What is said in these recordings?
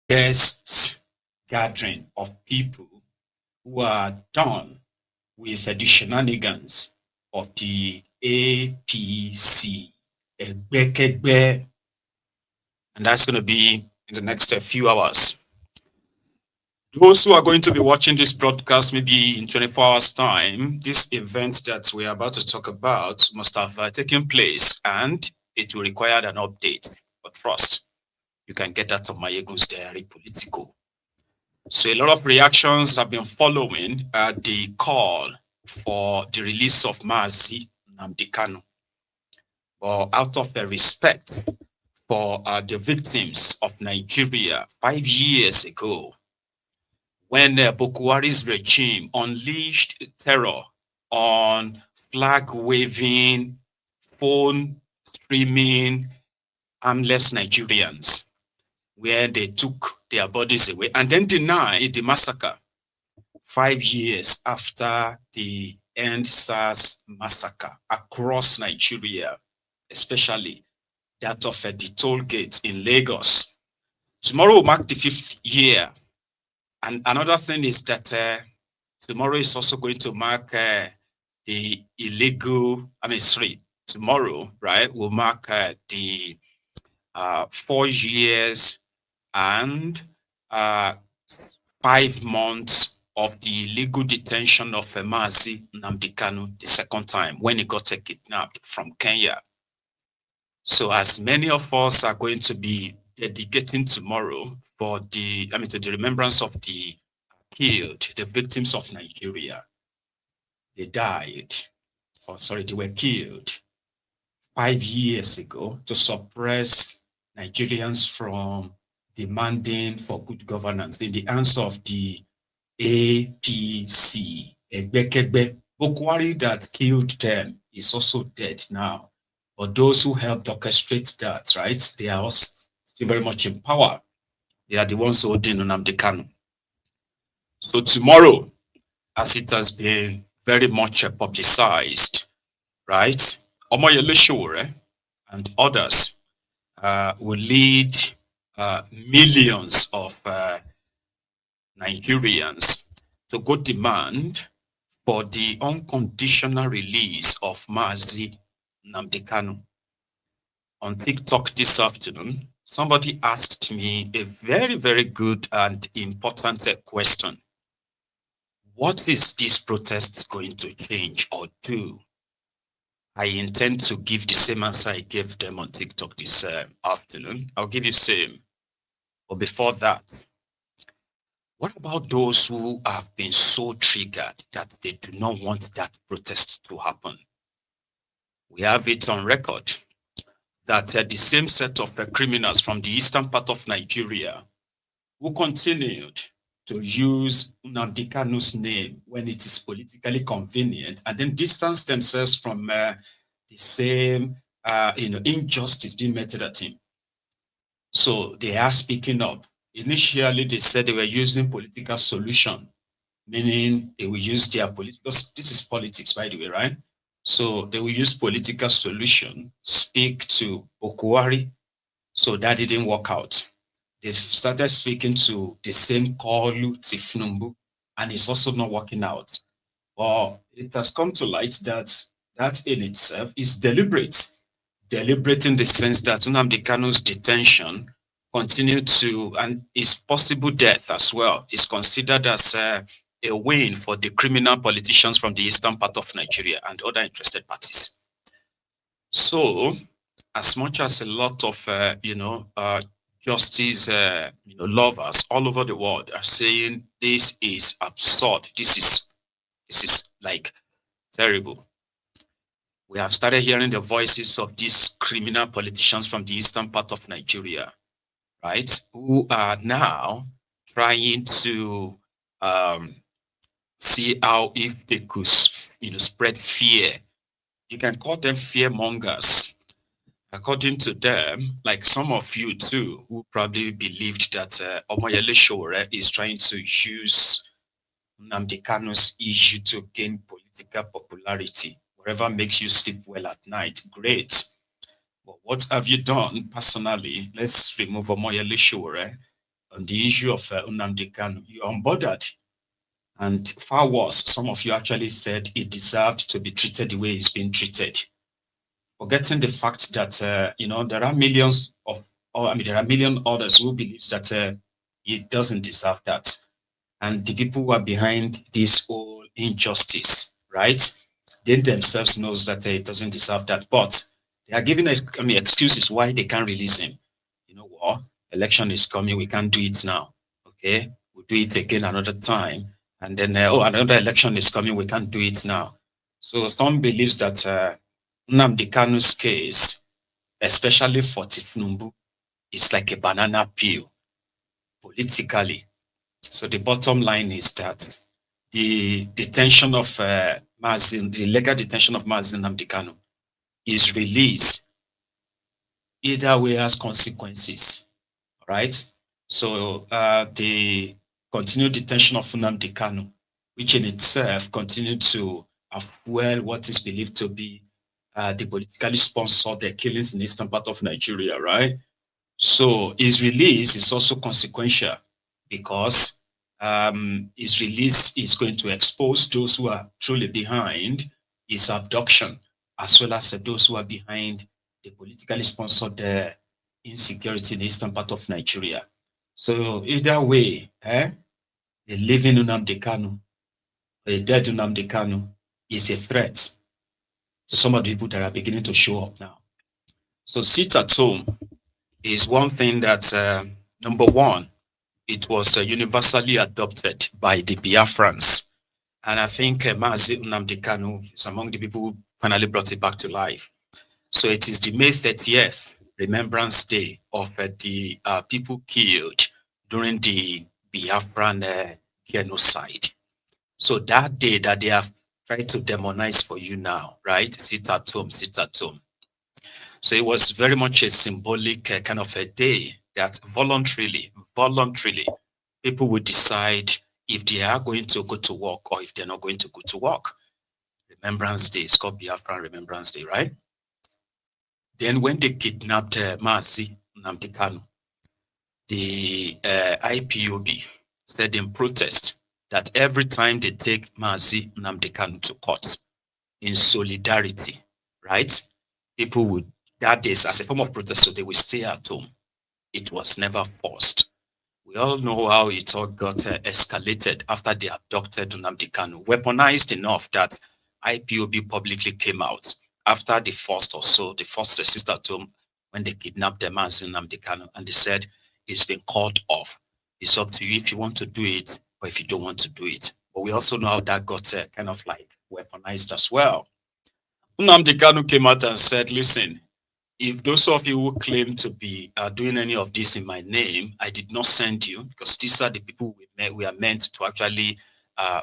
Guest gathering of people who are done with the shenanigans of the APC. And that's going to be in the next few hours. Those who are going to be watching this broadcast maybe in 24 hours time, this event that we are about to talk about must have taken place, and it will require an update. But first, you can get that on Maiyegun's diary, Politico. So a lot of reactions have been following the call for the release of Mazi Nnamdi Kanu. But out of the respect for the victims of Nigeria 5 years ago, when Boko Haram's regime unleashed terror on flag-waving, phone-streaming, armless Nigerians, where they took their bodies away and then denied the massacre 5 years after the End SARS massacre across Nigeria, especially that of the toll gate in Lagos. Tomorrow will mark the 5th year. And another thing is that tomorrow is also going to mark the tomorrow, right, will mark the 4 years and 5 months of the illegal detention of Mazi Nnamdi Kanu the second time when he got kidnapped from Kenya. So as many of us are going to be dedicating tomorrow for to the remembrance of the killed, the victims of Nigeria, they were killed 5 years ago to suppress Nigerians from demanding for good governance in the hands of the APC. Boko Haram that killed them is also dead now. But those who helped orchestrate that, right, they are still very much in power. They are the ones holding Nnamdi Kanu. So tomorrow, as it has been very much publicized, right, Omoyele Sowore and others will lead millions of Nigerians to go demand for the unconditional release of Mazi Nnamdi Kanu. On TikTok this afternoon, somebody asked me a very, very good and important question. What is this protest going to change or do? I intend to give the same answer I gave them on TikTok this afternoon. I'll give you the same. But before that, what about those who have been so triggered that they do not want that protest to happen? We have it on record that the same set of criminals from the eastern part of Nigeria who continued to use Nnamdi Kanu's name when it is politically convenient and then distance themselves from the same injustice being meted at him. So they are speaking up. Initially, they said they were using political solution, meaning they will use their because this is politics, by the way, right? So they will use political solution, speak to Boko Haram. So that didn't work out. They've started speaking to the same Kalu Tifnumbu, and it's also not working out. Well, it has come to light that that in itself is deliberate. Deliberate in the sense that Nnamdi Kanu's detention continued to, and his possible death as well, is considered as a win for the criminal politicians from the eastern part of Nigeria and other interested parties. So, as much as a lot of justice lovers all over the world are saying this is absurd, this is like terrible, we have started hearing the voices of these criminal politicians from the eastern part of Nigeria, right, who are now trying to see how if they could spread fear. You can call them fear mongers. According to them, like some of you too, who probably believed that Omoyele Sowore is trying to use Nnamdi Kanu's issue to gain political popularity. Whatever makes you sleep well at night, great. Well, what have you done personally? Let's remove Omoyele Sowore on the issue of Nnamdi Kanu. You're unbothered. And far worse, some of you actually said he deserved to be treated the way he's being treated. Forgetting the fact that, there are millions of, or I mean, there are million others who believes that he doesn't deserve that. And the people who are behind this whole injustice, right? They themselves knows that he doesn't deserve that. But they are giving, excuses why they can't release him. You know what? Election is coming. We can't do it now. Okay, we'll do it again another time. And then, another election is coming. We can't do it now. So some believes that Nnamdi Kanu's case, especially for Tifnumbu, is like a banana peel politically. So the bottom line is that the detention of the legal detention of Mazi Nnamdi Kanu is released either way has consequences, right? So the continued detention of Nnamdi Kanu, which in itself continued to fuel what is believed to be the politically sponsored killings in the eastern part of Nigeria, right? So his release is also consequential because his release is going to expose those who are truly behind his abduction, as well as those who are behind the politically sponsored insecurity in the eastern part of Nigeria. So either way, a living Nnamdi Kanu, a dead Nnamdi Kanu is a threat to some of the people that are beginning to show up now. So sit at home is one thing that, number one, it was universally adopted by the Biafrans. And I think Mazi Nnamdi Kanu is among the people who finally brought it back to life. So it is the May 30th Remembrance Day of the people killed during the Biafran genocide. So that day that they have tried to demonize for you now, right? Sit at home, sit at home. So it was very much a symbolic kind of a day that voluntarily, people would decide if they are going to go to work or if they're not going to go to work. Remembrance Day, it's called Biafra Remembrance Day, right? Then when they kidnapped Mazi Nnamdi Kanu, the IPOB said in protest that every time they take Mazi Nnamdi Kanu to court in solidarity, right? People would, that is as a form of protest, so they will stay at home. It was never forced. We all know how it all got escalated after they abducted Nnamdi Kanu, weaponized enough that IPOB publicly came out after the first sister at home when they kidnapped the man Nnamdi Kanu, and they said it's been called off. It's up to you if you want to do it or if you don't want to do it. But we also know how that got kind of like weaponized as well. Nnamdi Kanu came out and said, listen, if those of you who claim to be doing any of this in my name, I did not send you because these are the people we are meant to actually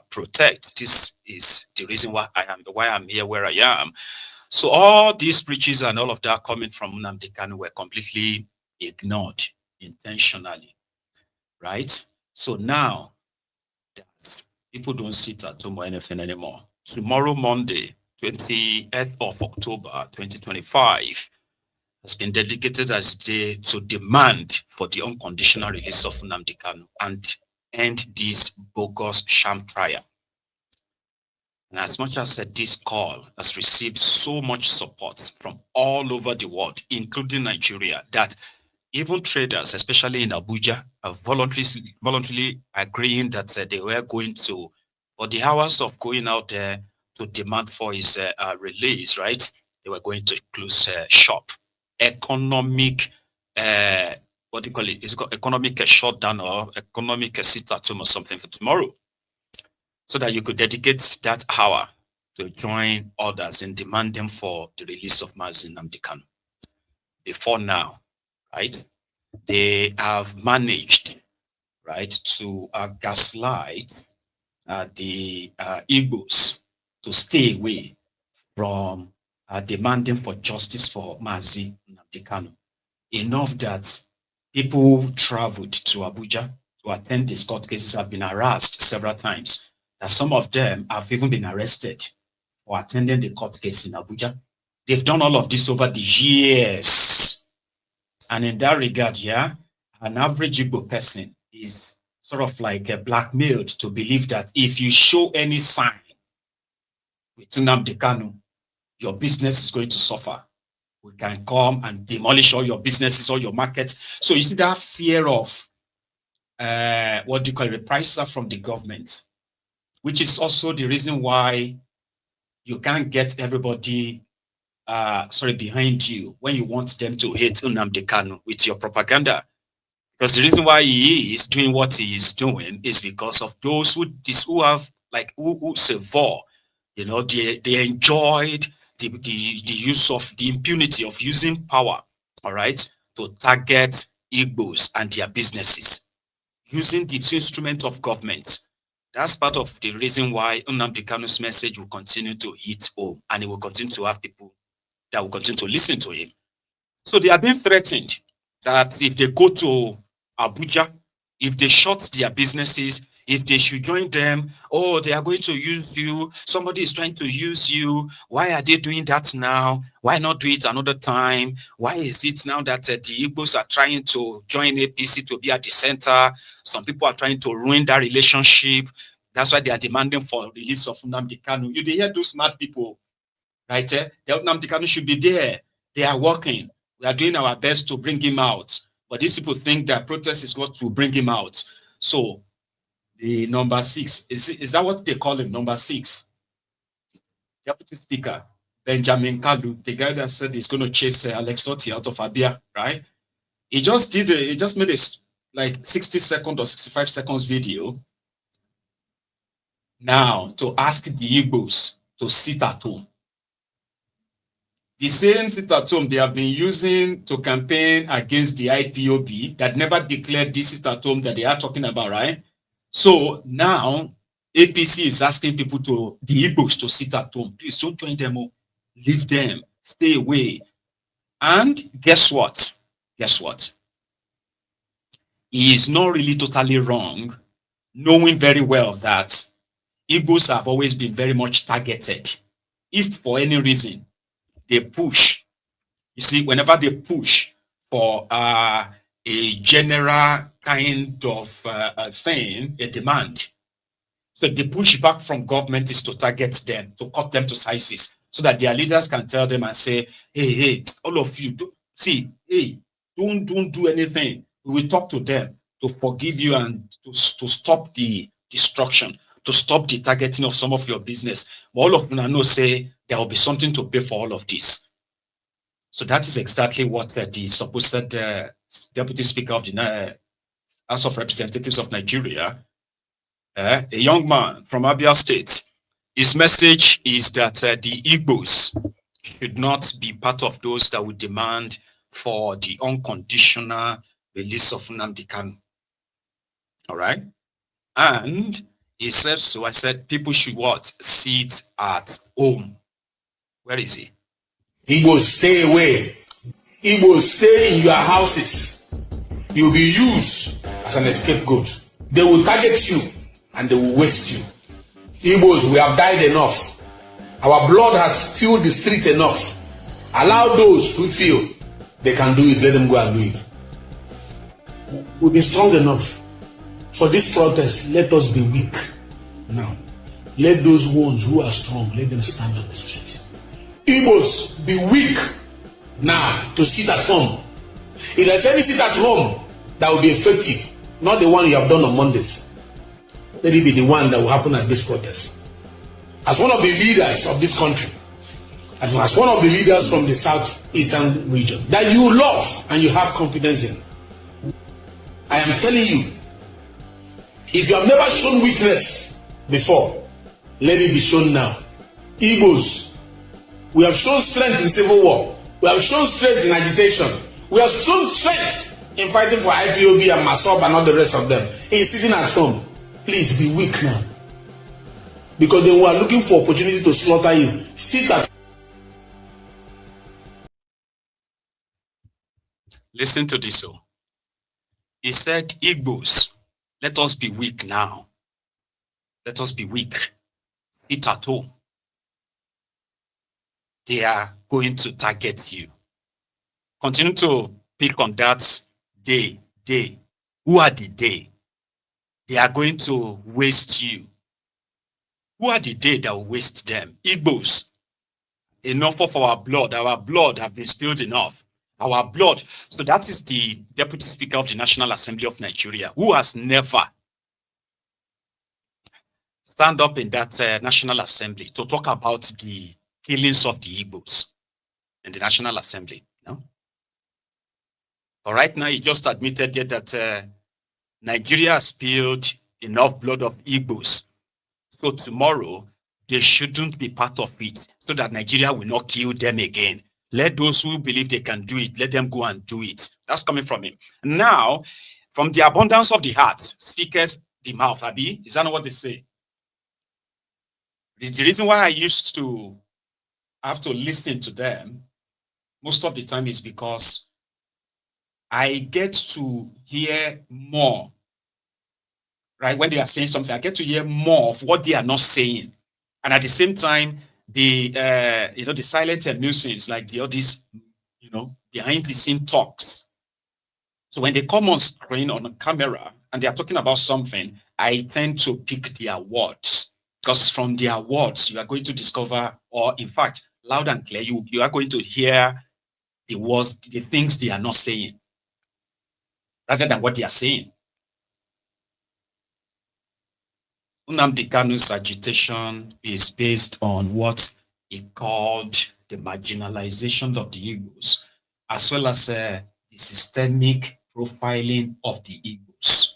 protect. This is the reason why I'm here where I am. So all these preaches and all of that coming from Nnamdi Kanu were completely ignored intentionally, right? So now that people don't sit at home or anything anymore, tomorrow, Monday, 28th of October, 2025, has been dedicated as a day to demand for the unconditional release of Nnamdi Kanu and end this bogus sham trial. And as much as this call has received so much support from all over the world, including Nigeria, that even traders, especially in Abuja, are voluntarily agreeing that they were going to, for the hours of going out there to demand for his release, right? They were going to close shop. Economic, what do you call it? It's got economic shutdown or economic sit-at-home or something for tomorrow, so that you could dedicate that hour to join others in demanding for the release of Mazi Nnamdi Kanu. Before now, right, they have managed, right, to gaslight the Igbos to stay away from demanding for justice for Mazi Nnamdi Kanu. Enough that people who traveled to Abuja to attend these court cases have been harassed several times. That some of them have even been arrested for attending the court case in Abuja. They've done all of this over the years. And in that regard, yeah, an average Igbo person is sort of like blackmailed to believe that if you show any sign with Nnamdi Kanu, your business is going to suffer. We can come and demolish all your businesses, all your markets. So you see that fear of what do you call it, reprisal from the government, which is also the reason why you can't get everybody behind you when you want them to hate Nnamdi Kanu with your propaganda. Because the reason why he is doing what he is doing is because of those who have like who severe, you know, they enjoyed the use of the impunity of using power, all right, to target Igbos and their businesses using the instrument of government. That's part of the reason why Nnamdi Kanu's message will continue to hit home, and he will continue to have people that will continue to listen to him. So they are being threatened that if they go to Abuja, if they shut their businesses, if they should join them, oh, they are going to use you. Somebody is trying to use you. Why are they doing that now? Why not do it another time? Why is it now that the Igbos are trying to join APC to be at the center? Some people are trying to ruin that relationship. That's why they are demanding for release of Nnamdi Kanu. You hear those smart people, right? The Nnamdi Kanu should be there. They are working. We are doing our best to bring him out. But these people think that protest is what will bring him out. So the number 6, is that what they call him? Number 6. Deputy Speaker, Benjamin Kalu, the guy that said he's going to chase Alex Otti out of Abia, right? He just made a like 60 second or 65 seconds video now to ask the Igbos to sit at home. The same sit at home they have been using to campaign against the IPOB that never declared this sit at home that they are talking about, right? So now APC is asking people the Igbos to sit at home. Please don't join them. Leave them. Stay away. And guess what? Guess what? He is not really totally wrong, knowing very well that Igbos have always been very much targeted. If for any reason they push, you see, whenever they push for a general kind of thing, a demand, so the pushback from government is to target them, to cut them to sizes, so that their leaders can tell them and say, hey, all of you, don't do anything. We will talk to them to forgive you and to stop the destruction, to stop the targeting of some of your business. But all of them know say there will be something to pay for all of this. So that is exactly what the supposed Deputy Speaker of the House of Representatives of Nigeria, a young man from Abia State, his message is that the Igbos should not be part of those that would demand for the unconditional release of Nnamdi Kanu. All right? And he says, so I said, people should what? Sit at home. Where is he? Igbos, stay away. Igbos, stay in your houses. You'll be used as an scapegoat. They will target you and they will waste you. Igbos, we have died enough. Our blood has filled the street enough. Allow those who feel they can do it, let them go and do it. We'll be strong enough. For this protest, let us be weak now. Let those ones who are strong, let them stand on the streets. Igbos, be weak now to sit at home. If there's any sit at home that will be effective, not the one you have done on Mondays, let it be the one that will happen at this protest. As one of the leaders of this country, as one of the leaders from the southeastern region that you love and you have confidence in, I am telling you, if you have never shown weakness before, let it be shown now. Igbos, we have shown strength in civil war. We have shown strength in agitation. We have shown strength in fighting for IPOB and Masob and all the rest of them. In sitting at home, please be weak now. Because they were looking for opportunity to slaughter you. Sit at. Listen to this. He said, Igbos, let us be weak now. Let us be weak. Sit at home. they are going to target you. Continue to pick on that day. Who are the they? They are going to waste you. Who are the they that will waste them? Igbos. Enough of our blood. Our blood have been spilled enough. Our blood. So that is the Deputy Speaker of the National Assembly of Nigeria, who has never stand up in that National Assembly to talk about the killings of the Igbos in the National Assembly. No? But right now, he just admitted there that Nigeria has spilled enough blood of Igbos. So tomorrow, they shouldn't be part of it so that Nigeria will not kill them again. Let those who believe they can do it, let them go and do it. That's coming from him. Now, from the abundance of the heart, speaketh the mouth. Abi, is that not what they say? The reason why I used to have to listen to them most of the time is because I get to hear more, right? When they are saying something, I get to hear more of what they are not saying. And at the same time, the the silent nuisance, like all these, behind the scene talks. So when they come on screen on a camera and they are talking about something, I tend to pick their words. Because from their words, you are going to discover, or in fact, loud and clear, you are going to hear the words, the things they are not saying, rather than what they are saying. Nnamdi Kanu's agitation is based on what he called the marginalization of the Igbos, as well as the systemic profiling of the Igbos.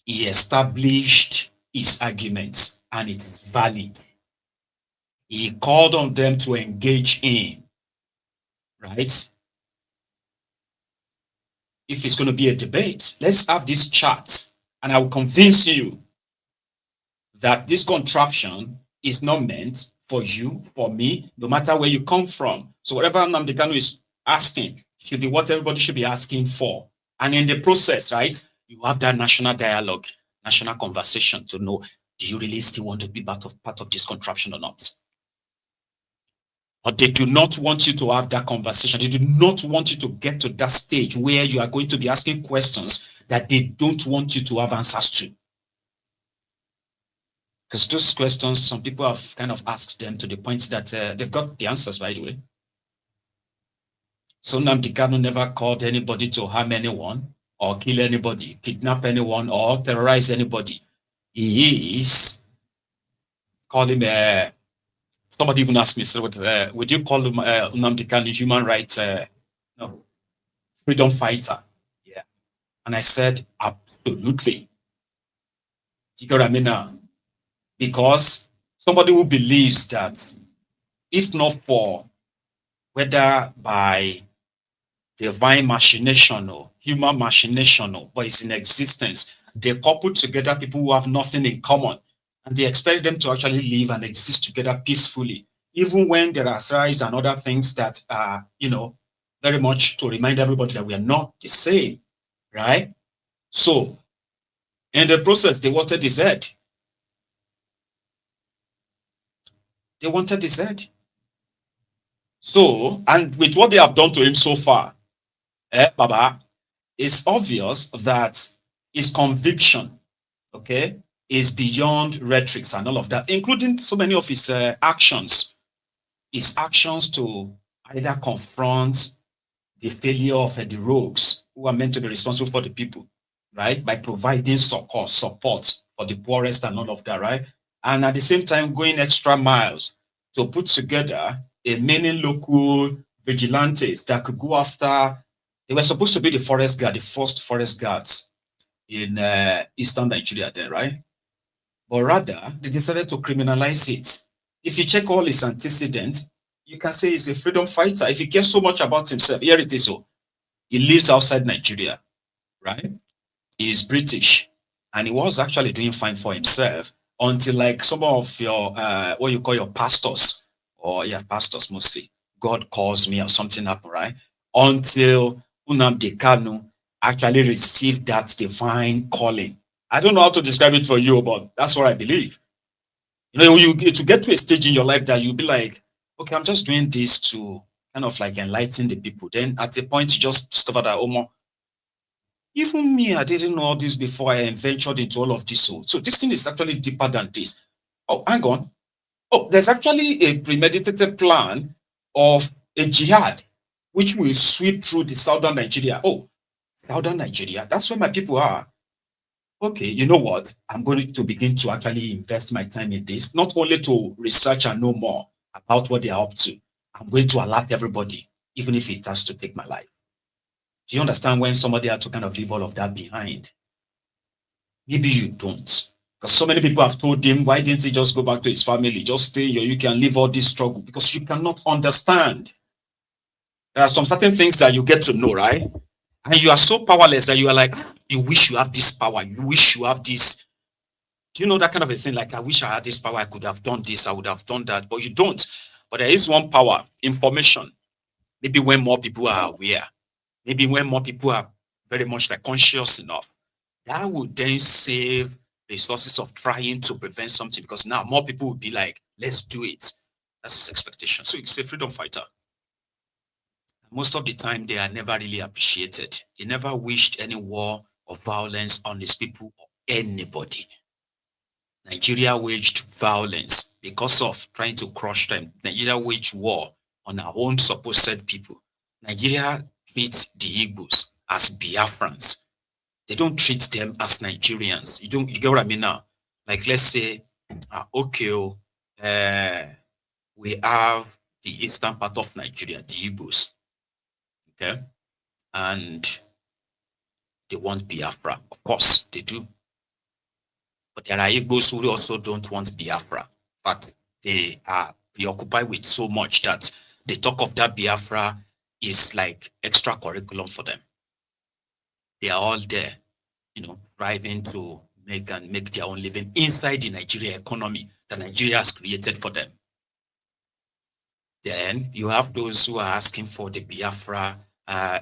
He established his arguments, and it is valid. He called on them to engage in, right? If it's going to be a debate, let's have this chat, and I will convince you that this contraption is not meant for you, for me, no matter where you come from. So whatever Nnamdi Kanu is asking should be what everybody should be asking for. And in the process, right, you have that national dialogue, national conversation to know, do you really still want to be part of this contraption or not? But they do not want you to have that conversation. They do not want you to get to that stage where you are going to be asking questions that they don't want you to have answers to. Because those questions, some people have kind of asked them to the point that they've got the answers, by the way. So Nnamdi Kanu never called anybody to harm anyone or kill anybody, kidnap anyone or terrorize anybody. He is calling somebody even asked me, so would you call Nnamdi Kanu human rights no, freedom fighter? Yeah. And I said, absolutely. You got what I mean now? Because somebody who believes that if not for whether by divine machination or human machination or but it's in existence, they couple together people who have nothing in common, and they expect them to actually live and exist together peacefully, even when there are tribes and other things that are, very much to remind everybody that we are not the same, right? So in the process, they wanted his head. They wanted his head. So, and with what they have done to him so far, Baba, it's obvious that his conviction, okay, is beyond rhetorics and all of that, including so many of his actions. His actions to either confront the failure of the rogues who are meant to be responsible for the people, right, by providing support for the poorest and all of that, right? And at the same time, going extra miles to put together a many local vigilantes that could go after. They were supposed to be the forest guard, the first forest guards in eastern Nigeria then, right? But rather, they decided to criminalize it. If you check all his antecedents, you can say he's a freedom fighter. If he cares so much about himself, here it is. So he lives outside Nigeria, right? He is British, and he was actually doing fine for himself until like some of your what you call your pastors, or pastors mostly, God calls me or something happened, right? Until Nnamdi Kanu actually received that divine calling. I don't know how to describe it for you, but that's what I believe. You to get to a stage in your life that you'll be like, okay, I'm just doing this to kind of like enlighten the people. Then at a point, you just discover that, oh, even me, I didn't know all this before I ventured into all of this. So this thing is actually deeper than this. Oh, hang on. Oh, there's actually a premeditated plan of a jihad, which will sweep through the southern Nigeria. Oh, southern Nigeria, that's where my people are. Okay, you know what? I'm going to begin to actually invest my time in this, not only to research and know more about what they are up to. I'm going to alert everybody, even if it has to take my life. Do you understand when somebody had to kind of leave all of that behind? Maybe you don't. Because so many people have told him, why didn't he just go back to his family? Just stay here, you can leave all this struggle. Because you cannot understand. There are some certain things that you get to know, right? And you are so powerless that you are like, you wish you have this power. You wish you have this. Do you know that kind of a thing? Like, I wish I had this power. I could have done this. I would have done that. But you don't. But there is one power, information. Maybe when more people are aware, maybe when more people are very much like conscious enough, that would then save resources of trying to prevent something, because now more people will be like, let's do it. That's his expectation. So he's a freedom fighter. Most of the time, they are never really appreciated. He never wished any war or violence on his people or anybody. Nigeria waged violence because of trying to crush them. Nigeria waged war on our own supposed people. Nigeria treats the Igbos as Biafrans. They don't treat them as Nigerians. You get what I mean now? Like, let's say, okay, we have the eastern part of Nigeria, the Igbos, okay, and they want Biafra. Of course, they do. But there are Igbos who also don't want Biafra. But they are preoccupied with so much that the talk of that Biafra is like extra curriculum for them. They are all there, striving to make their own living inside the Nigeria economy that Nigeria has created for them. Then you have those who are asking for the Biafra,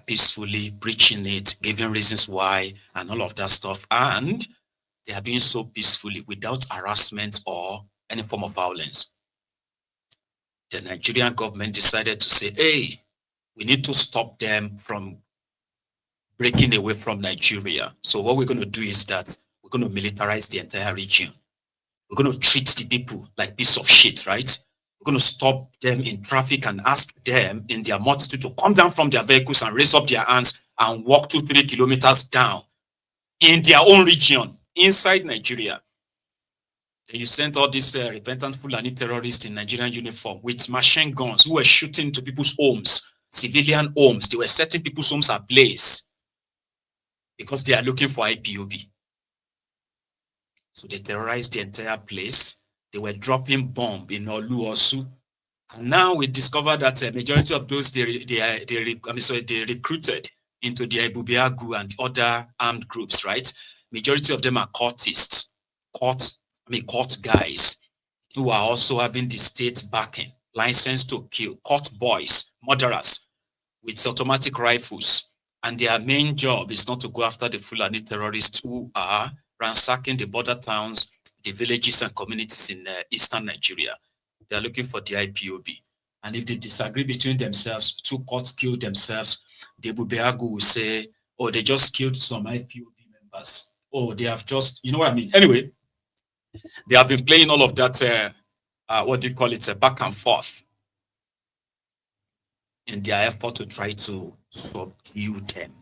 peacefully preaching it, giving reasons why, and all of that stuff. And they are doing so peacefully without harassment or any form of violence. The Nigerian government decided to say, hey, we need to stop them from breaking away from Nigeria. So what we're going to do is that we're going to militarize the entire region. We're going to treat the people like piece of shit, right? We're going to stop them in traffic and ask them in their multitude to come down from their vehicles and raise up their hands and walk 2-3 kilometers down in their own region, inside Nigeria. Then you sent all these repentant Fulani terrorists in Nigerian uniform with machine guns who were shooting to people's homes, civilian homes. They were setting people's homes ablaze because they are looking for IPOB. So they terrorized the entire place. They were dropping bomb in Oluosu. And now we discovered that a majority of those they recruited into the Ibubiagu and other armed groups, right? Majority of them are courtists, court guys who are also having the state backing, licensed to kill, court boys, murderers with automatic rifles. And their main job is not to go after the Fulani terrorists who are ransacking the border towns, the villages and communities in eastern Nigeria. They are looking for the IPOB. And if they disagree between themselves, two courts kill themselves, the Bubeagu will say, oh, they just killed some IPOB members. Oh, they have just, you know what I mean? Anyway, they have been playing all of that, back and forth in their effort to try to subdue them.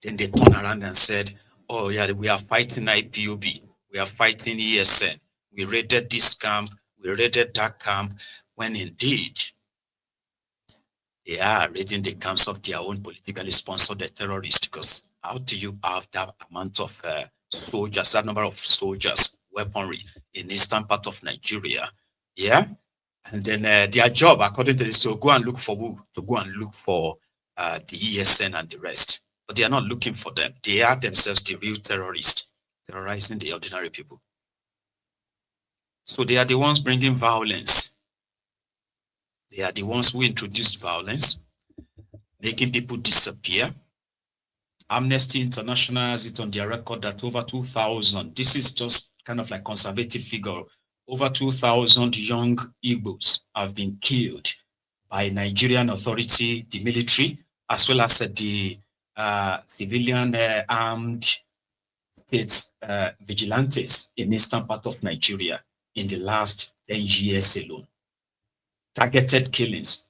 Then they turn around and said, oh yeah, we are fighting IPOB, we are fighting ESN, we raided this camp, we raided that camp, when indeed they are raiding the camps of their own politically sponsored terrorists. Because how do you have that amount of soldiers, that number of soldiers, weaponry in eastern part of Nigeria? Yeah. And then their job, according to this, to go and look for who? To go and look for the ESN and the rest. But they are not looking for them. They are themselves the real terrorists, terrorizing the ordinary people. So they are the ones bringing violence. They are the ones who introduced violence, making people disappear. Amnesty International has it on their record that over 2,000, this is just kind of like conservative figure, over 2,000 young Igbos have been killed by Nigerian authority, the military, as well as the civilian armed state vigilantes in eastern part of Nigeria in the last 10 years alone. Targeted killings,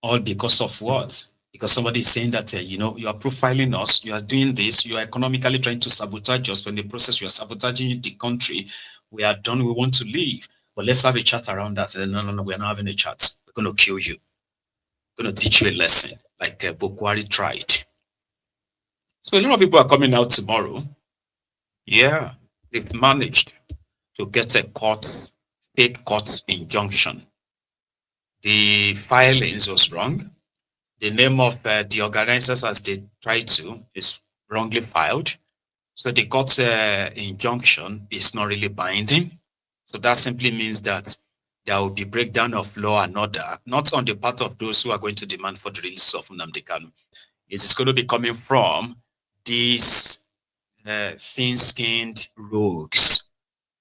all because of what? Because somebody is saying that, you are profiling us, you are doing this, you are economically trying to sabotage us. When the process, you are sabotaging the country. We are done, we want to leave. But let's have a chat around that. No, we're not having a chat. We're going to kill you. We're going to teach you a lesson, like Bokwari tried. So a lot of people are coming out tomorrow. Yeah, they've managed to get a fake court injunction. The filings was wrong. The name of the organizers, as they try to, is wrongly filed. So the court injunction is not really binding. So that simply means that there will be breakdown of law and order, not on the part of those who are going to demand for the release of Nnamdi Kanu. It is going to be coming from these thin-skinned rogues,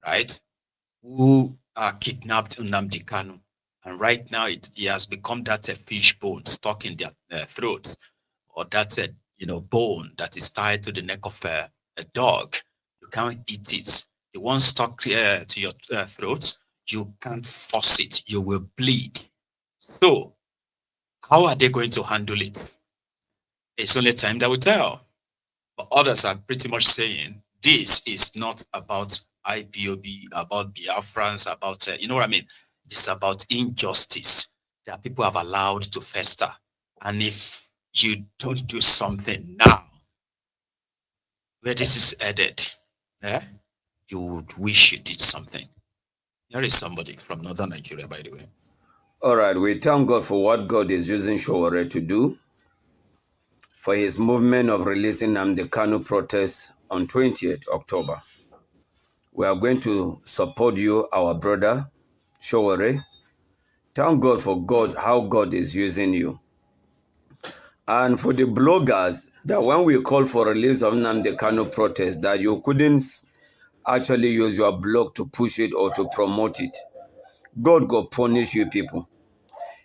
right, who are kidnapped Nnamdi Kanu. And right now, it has become that fish bone stuck in their throat, or that bone that is tied to the neck of a dog. You can't eat it. The one stuck to your throat, you can't force it. You will bleed. So, how are they going to handle it? It's only time that will tell. But others are pretty much saying this is not about IPOB, about Biafrans, about, you know what I mean? It's about injustice that people have allowed to fester. And if you don't do something now, where this is headed, you would wish you did something. There is somebody from northern Nigeria, by the way. All right, we thank God for what God is using Charade to do, for his movement of releasing Nnamdi Kanu protest on 20th October. We are going to support you, our brother, Charade. Thank God for how God is using you. And for the bloggers, that when we call for release of Nnamdi Kanu protest, that you couldn't actually use your blog to push it or to promote it. God go punish you people.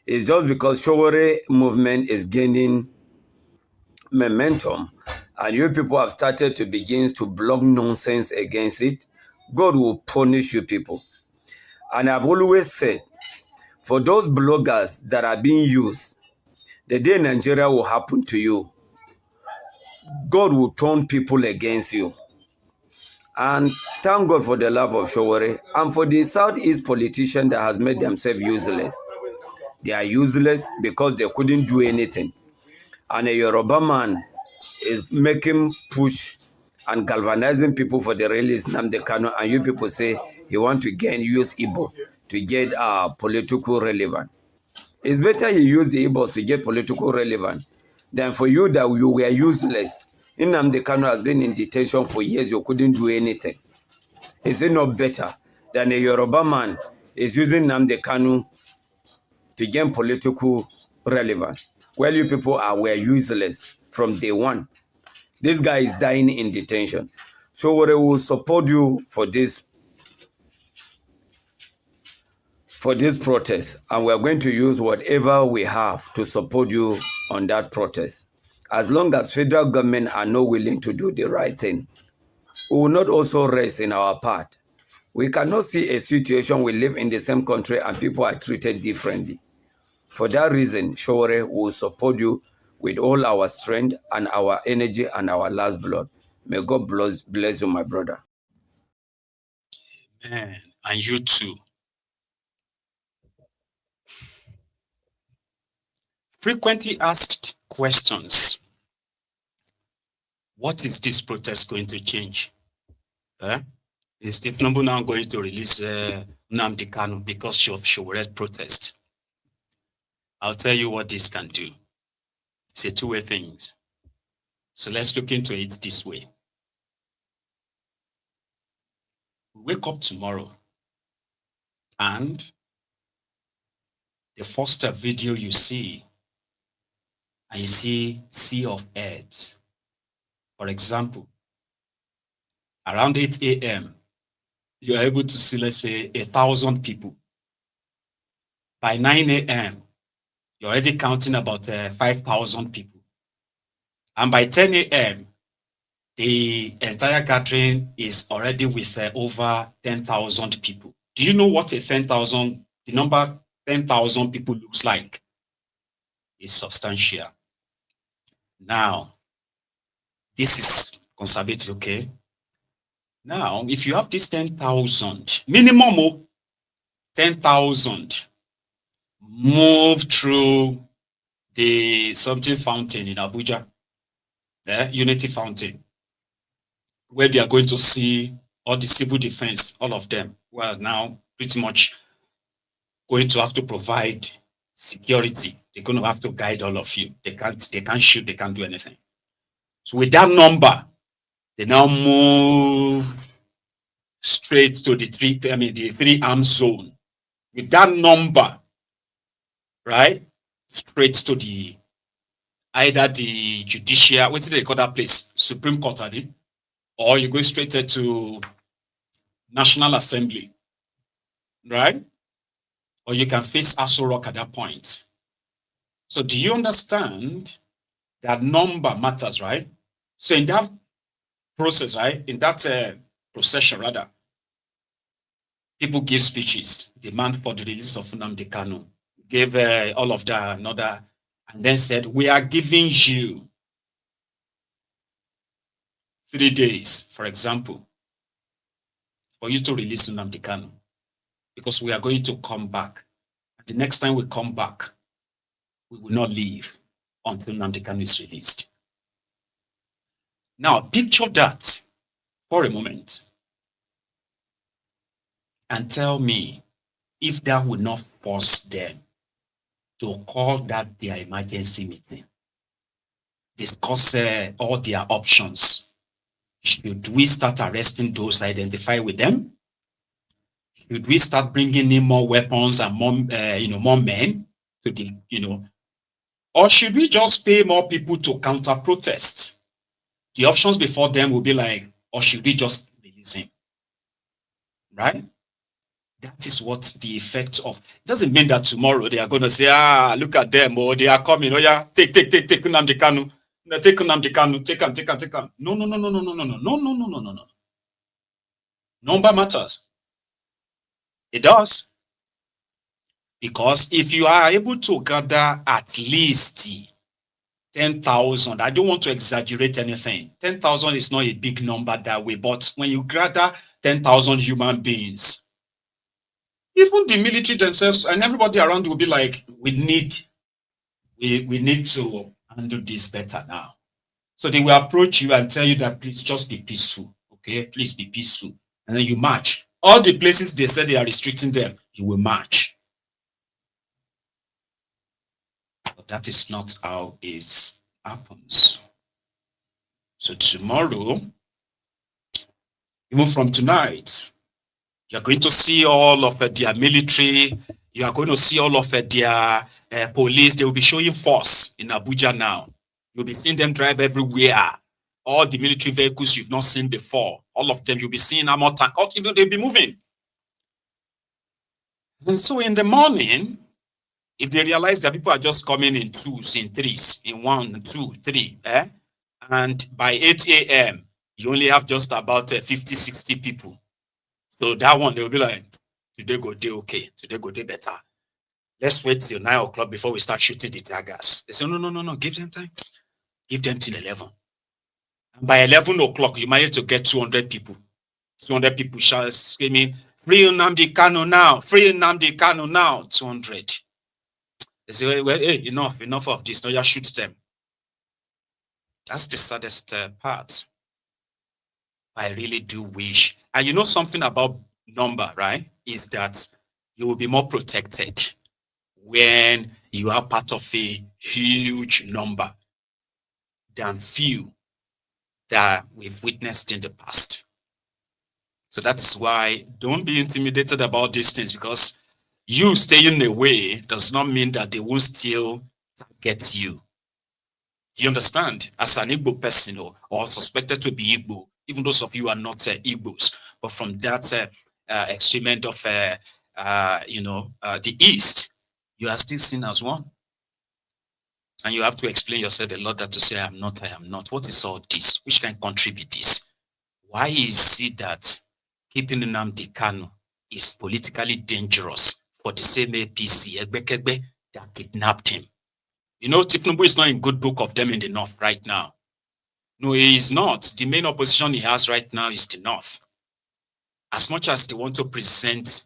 It's just because Charade movement is gaining momentum and you people have started to begin to blog nonsense against it, God will punish you people. And I've always said, for those bloggers that are being used, the day Nigeria will happen to you, God will turn people against you. And thank God for the love of Charade and for the Southeast politician that has made themselves useless. They are useless because they couldn't do anything. And a Yoruba man is making push and galvanizing people for the release Nnamdi Kanu, and you people say he want to use Igbo to get political relevant. It's better he use the Igbos to get political relevant than for you that you were useless. Nnamdi Kanu has been in detention for years, you couldn't do anything. Is it not better than a Yoruba man is using Nnamdi Kanu to gain political relevance? Well, you people were useless from day one. This guy is dying in detention. So we will support you for this protest. And we are going to use whatever we have to support you on that protest. As long as federal government are not willing to do the right thing, we will not also rest in our part. We cannot see a situation we live in the same country and people are treated differently. For that reason, Charade will support you with all our strength and our energy and our last blood. May God bless you, my brother. Man, and you too. Frequently asked questions. What is this protest going to change? Is Steve Nobu now going to release Nnamdi Kanu because of Charade protest? I'll tell you what this can do. It's a two-way thing. So let's look into it this way. We wake up tomorrow and the first video you see, and you see sea of heads. For example, around 8 a.m., you are able to see, let's say, 1,000 people. By 9 a.m., you're already counting about 5,000 people. And by 10 a.m., the entire gathering is already with over 10,000 people. Do you know what the number 10,000 people looks like? It's substantial. Now, this is conservative, okay? Now, if you have this 10,000, minimum 10,000 move through the something fountain in Abuja, Unity Fountain, where they are going to see all the civil defense, all of them, who are now pretty much going to have to provide security. They're going to have to guide all of you. They can't shoot, they can't do anything. So with that number, they now move straight to the three arm zone. With that number, right? Straight to either the judicial, what's they call that place? Supreme Court, or you go straight to National Assembly, right? Or you can face Aso Rock at that point. So do you understand that number matters, right? So in that process, right? In that procession, rather, people give speeches, demand for the release of Nnamdi Kanu, gave all of that another, and then said, we are giving you 3 days, for example, for you to release Nnamdi Kanu, because we are going to come back. And the next time we come back, we will not leave until Nnamdi Kanu is released. Now, picture that for a moment and tell me if that would not force them to call that their emergency meeting, discuss all their options. Should we start arresting those identified with them? Should we start bringing in more weapons and more men to the, or should we just pay more people to counter protest? The options before them will be like, or should we just release him? Right? That is what the effect of. It doesn't mean that tomorrow they are going to say, look at them, or they are coming, oh yeah, take Nnamdi Kanu. Take Nnamdi Kanu, take him. No. Number matters. It does. Because if you are able to gather at least 10,000, I don't want to exaggerate anything. 10,000 is not a big number that way, but when you gather 10,000 human beings, even the military themselves and everybody around will be like, we need to handle this better now. So they will approach you and tell you that please just be peaceful. Okay, please be peaceful. And then you march. All the places they said they are restricting them, you will march. But that is not how it happens. So tomorrow, even from tonight, you're going to see all of their military. You are going to see all of their police. They will be showing force in Abuja now. You'll be seeing them drive everywhere. All the military vehicles you've not seen before. All of them, you'll be seeing armor tank. They'll be moving. And so in the morning, if they realize that people are just coming in twos, in threes, in 1, 2, 3, and by 8 a.m., you only have just about 50, 60 people. So that one, they'll be like, today go day okay, today go day better. Let's wait till 9 o'clock before we start shooting the tear gas. They say, no, give them time. Give them till 11. And by 11 o'clock, you might have to get 200 people. 200 people screaming, free Nnamdi Kanu now, free Nnamdi Kanu now, 200. They say, well, hey, enough of this. Now you shoot them. That's the saddest part. I really do wish. And you know something about number, right? Is that you will be more protected when you are part of a huge number than few that we've witnessed in the past. So that's why don't be intimidated about these things, because you staying away does not mean that they will still target you. You understand? As an Igbo person or suspected to be Igbo, even those of you are not Igbos, but from that extreme end of, the East, you are still seen as one. And you have to explain yourself a lot that to say, I am not. What is all this? Which can contribute this? Why is it that keeping Nnamdi Kanu is politically dangerous for the same APC, Egbekegbe, that kidnapped him? You know, Tinubu is not in good book of them in the North right now. No, he is not. The main opposition he has right now is the North. As much as they want to present,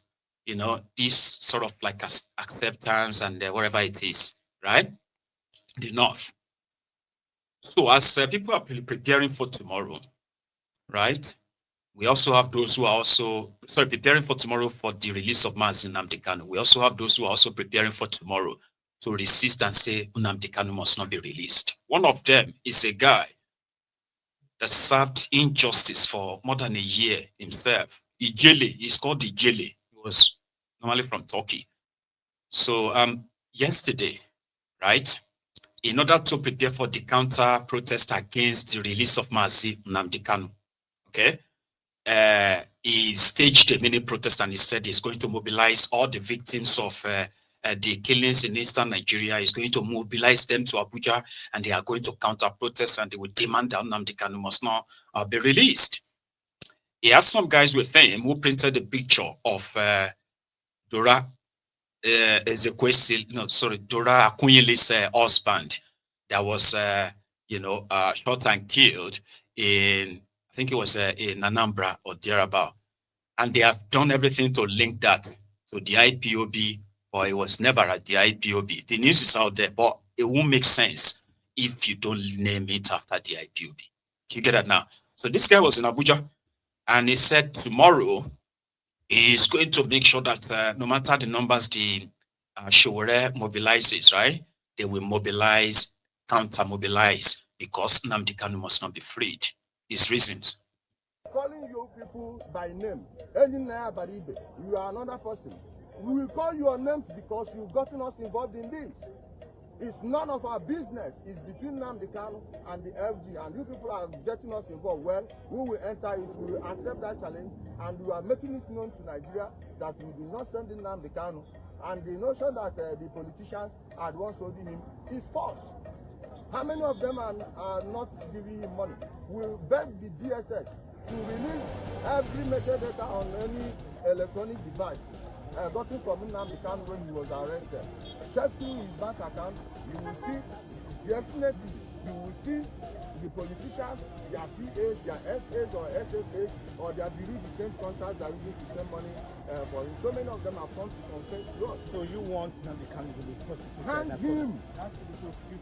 this sort of like acceptance and whatever it is, right? The North. So as people are preparing for tomorrow, right? We also have those who are also preparing for tomorrow for the release of Mazi Nnamdi Kanu. We also have those who are also preparing for tomorrow to resist and say Nnamdi Kanu must not be released. One of them is a guy that served injustice for more than a year himself. Ijele, he's called Ijele. He was normally from Turkey. So yesterday, right, in order to prepare for the counter protest against the release of Mazi Nnamdi Kanu, okay, he staged a mini protest and he said he's going to mobilize all the victims of the killings in eastern Nigeria. He's going to mobilize them to Abuja and they are going to counter protest and they will demand that Nnamdi Kanu must not be released. He had some guys with him who printed a picture of Dora Akunyili's husband that was, shot and killed in, I think it was in Anambra or thereabout. And they have done everything to link that to the IPOB, or it was never at the IPOB. The news is out there, but it won't make sense if you don't name it after the IPOB. Do you get that now? So this guy was in Abuja, and he said tomorrow he's going to make sure that no matter the numbers the Showore mobilizes, right, they will mobilize, counter-mobilize, because Nnamdi Kanu must not be freed. His reasons. Calling you people by name, you are another person. We will call your names because you've gotten us involved in this. It's none of our business. It's between Nnamdi Kanu and the FG, and you people are getting us involved. Well, we will enter it, we will accept that challenge, and we are making it known to Nigeria that we did not send in Nnamdi Kanu, and the notion that the politicians had once holding him is false. How many of them are not giving him money? We'll beg the DSS to release every metadata on any electronic device gotten from Nnamdi Kanu when he was arrested. Check through his bank account, you will see, definitely, you will see the politicians, their PAs, their SAs or SSAs, or their belief change contacts that are using to send money for him. So many of them have come to confess to us. So you want Nnamdi Kanu to be prosecuted? Hang him.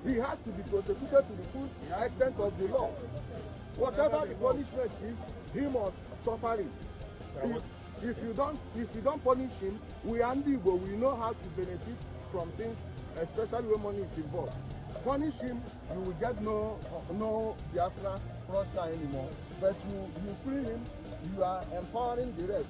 He has to be prosecuted to the full extent of the law. Whatever the punishment is, he must suffer it. If you don't punish him, we Igbo, we know how to benefit from things, especially when money is involved. Punish him, you will get no Biafra fraudster anymore. But you free him, you are empowering the rest.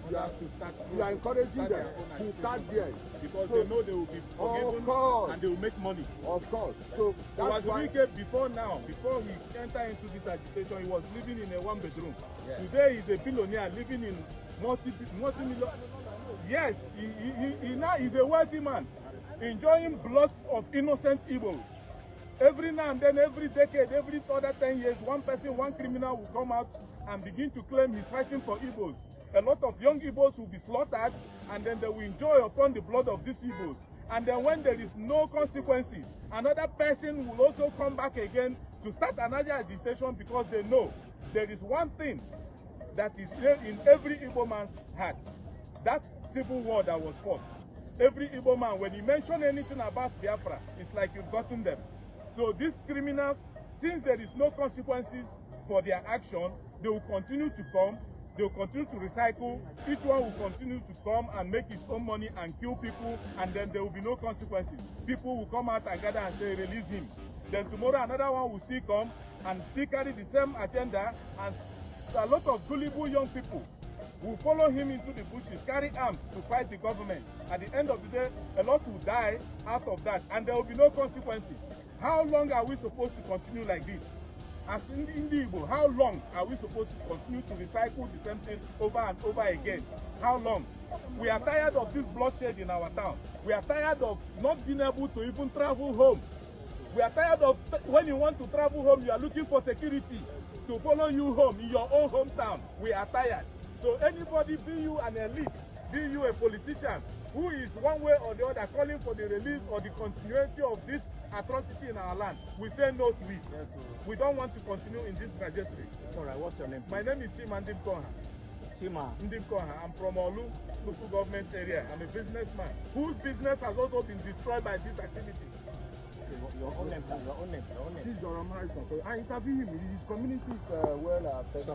You are encouraging them to start there. Because they know they will be forgiven and they will make money. Of course. So that's why before we enter into this agitation, he was living in a one-bedroom. Yeah. Today he's a billionaire living in multi-million. Yes, he now is a wealthy man, enjoying blood of innocent Igbos. Every now and then, every decade, every other 10 years, one person, one criminal will come out and begin to claim he's fighting for Igbos. A lot of young Igbos will be slaughtered, and then they will enjoy upon the blood of these Igbos. And then when there is no consequences, another person will also come back again to start another agitation, because they know there is one thing that is in every Igbo man's heart. That civil war that was fought. Every Igbo man, when you mention anything about Biafra, it's like you've gotten them. So these criminals, since there is no consequences for their action, they will continue to come, they will continue to recycle, each one will continue to come and make his own money and kill people, and then there will be no consequences. People will come out and gather and say, release him. Then tomorrow another one will still come and still carry the same agenda, and a lot of gullible young people will follow him into the bushes, carry arms to fight the government. At the end of the day, a lot will die out of that, and there will be no consequences. How long are we supposed to continue like this? As in the Igbo, how long are we supposed to continue to recycle the same thing over and over again? How long? We are tired of this bloodshed in our town. We are tired of not being able to even travel home. We are tired of when you want to travel home, you are looking for security to follow you home in your own hometown. We are tired. So anybody, be you an elite, be you a politician, who is one way or the other calling for the release or the continuity of this atrocity in our land, we say no to it. Yes, we don't want to continue in this trajectory. All right, what's your name? My name is Chima Ndimkoha. Chima. Ndimkoha. I'm from Olu, local government area. I'm a businessman whose business has also been destroyed by this activity. Your own name, your own name, your own name. This is Joram Harrison. I interviewed him. His community is well affected.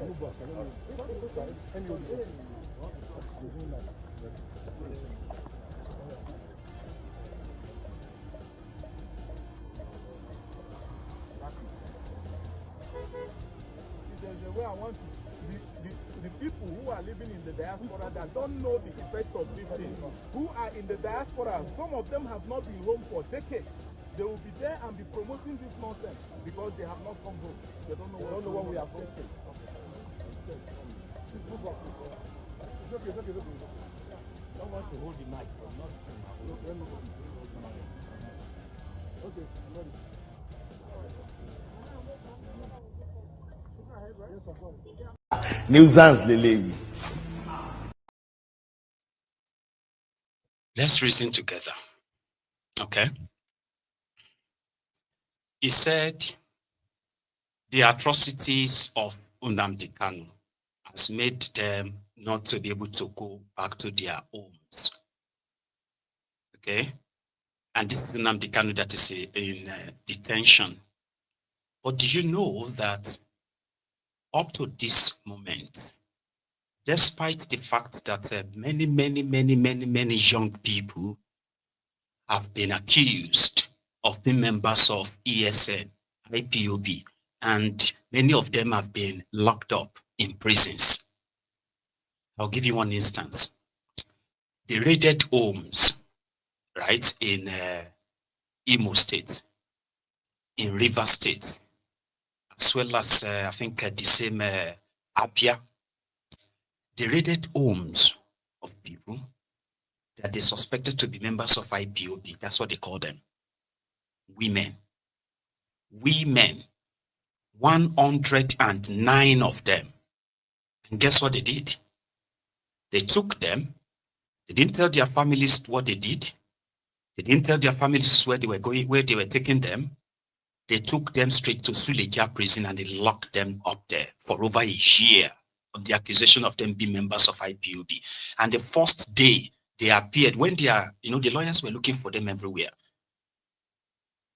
There's a way I want to, the people who are living in the diaspora that don't know the effect of this thing, who are in the diaspora, some of them have not been home for decades. They will be there and be promoting this nonsense because they have not come home. They don't know what we are facing. Don't want to hold the mic. Okay, nuisance lele. Let's reason together. Okay. He said the atrocities of Nnamdi Kanu has made them not to be able to go back to their homes. Okay. And this is Nnamdi Kanu that is in detention. But do you know that up to this moment, despite the fact that many young people have been accused of being members of ESN, IPOB, and many of them have been locked up in prisons. I'll give you one instance. They raided homes, right, in Imo State, in River State, as well as I think the same Abia. They raided homes of people that they suspected to be members of IPOB. That's what they call them. Women. 109 of them. And guess what they did? They took them. They didn't tell their families what they did. They didn't tell their families where they were going, where they were taking them. They took them straight to Suleja prison and they locked them up there for over a year on the accusation of them being members of IPOB. And the first day they appeared, when they are, the lawyers were looking for them everywhere.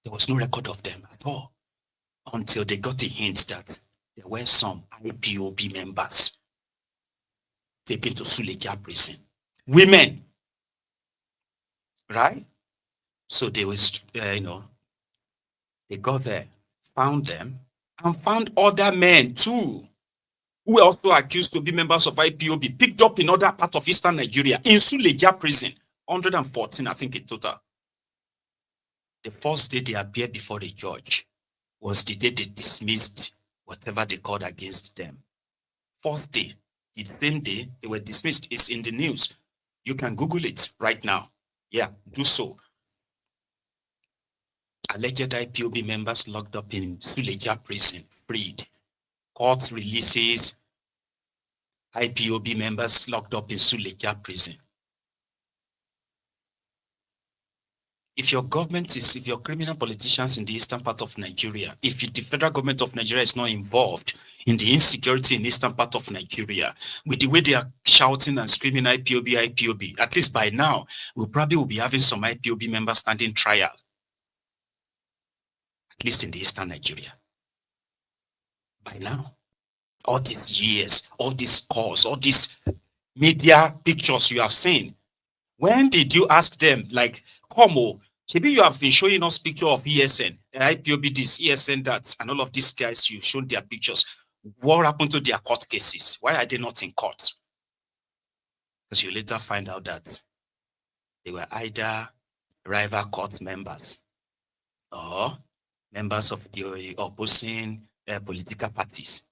There was no record of them at all until they got the hint that there were some IPOB members taken to Suleja prison. Women, right? So they was, they got there, found them, and found other men too, who were also accused to be members of IPOB, picked up in other part of eastern Nigeria, in Suleja prison, 114, I think in total. The first day they appeared before the judge was the day they dismissed whatever they called against them. First day, the same day they were dismissed. It's in the news. You can Google it right now. Yeah, do so. Alleged IPOB members locked up in Suleja prison, freed. Court releases IPOB members locked up in Suleja prison. If your criminal politicians in the eastern part of Nigeria, if the federal government of Nigeria is not involved in the insecurity in the eastern part of Nigeria, with the way they are shouting and screaming IPOB, at least by now, we probably will be having some IPOB members standing trial. At least in the eastern Nigeria. By now. All these years, all these calls, all these media pictures you have seen. When did you ask them, like, come on, maybe you have been showing us picture of ESN, IPOB this, ESN that, and all of these guys, you've shown their pictures. What happened to their court cases? Why are they not in court? Because you later find out that they were either rival court members or members of the opposing political parties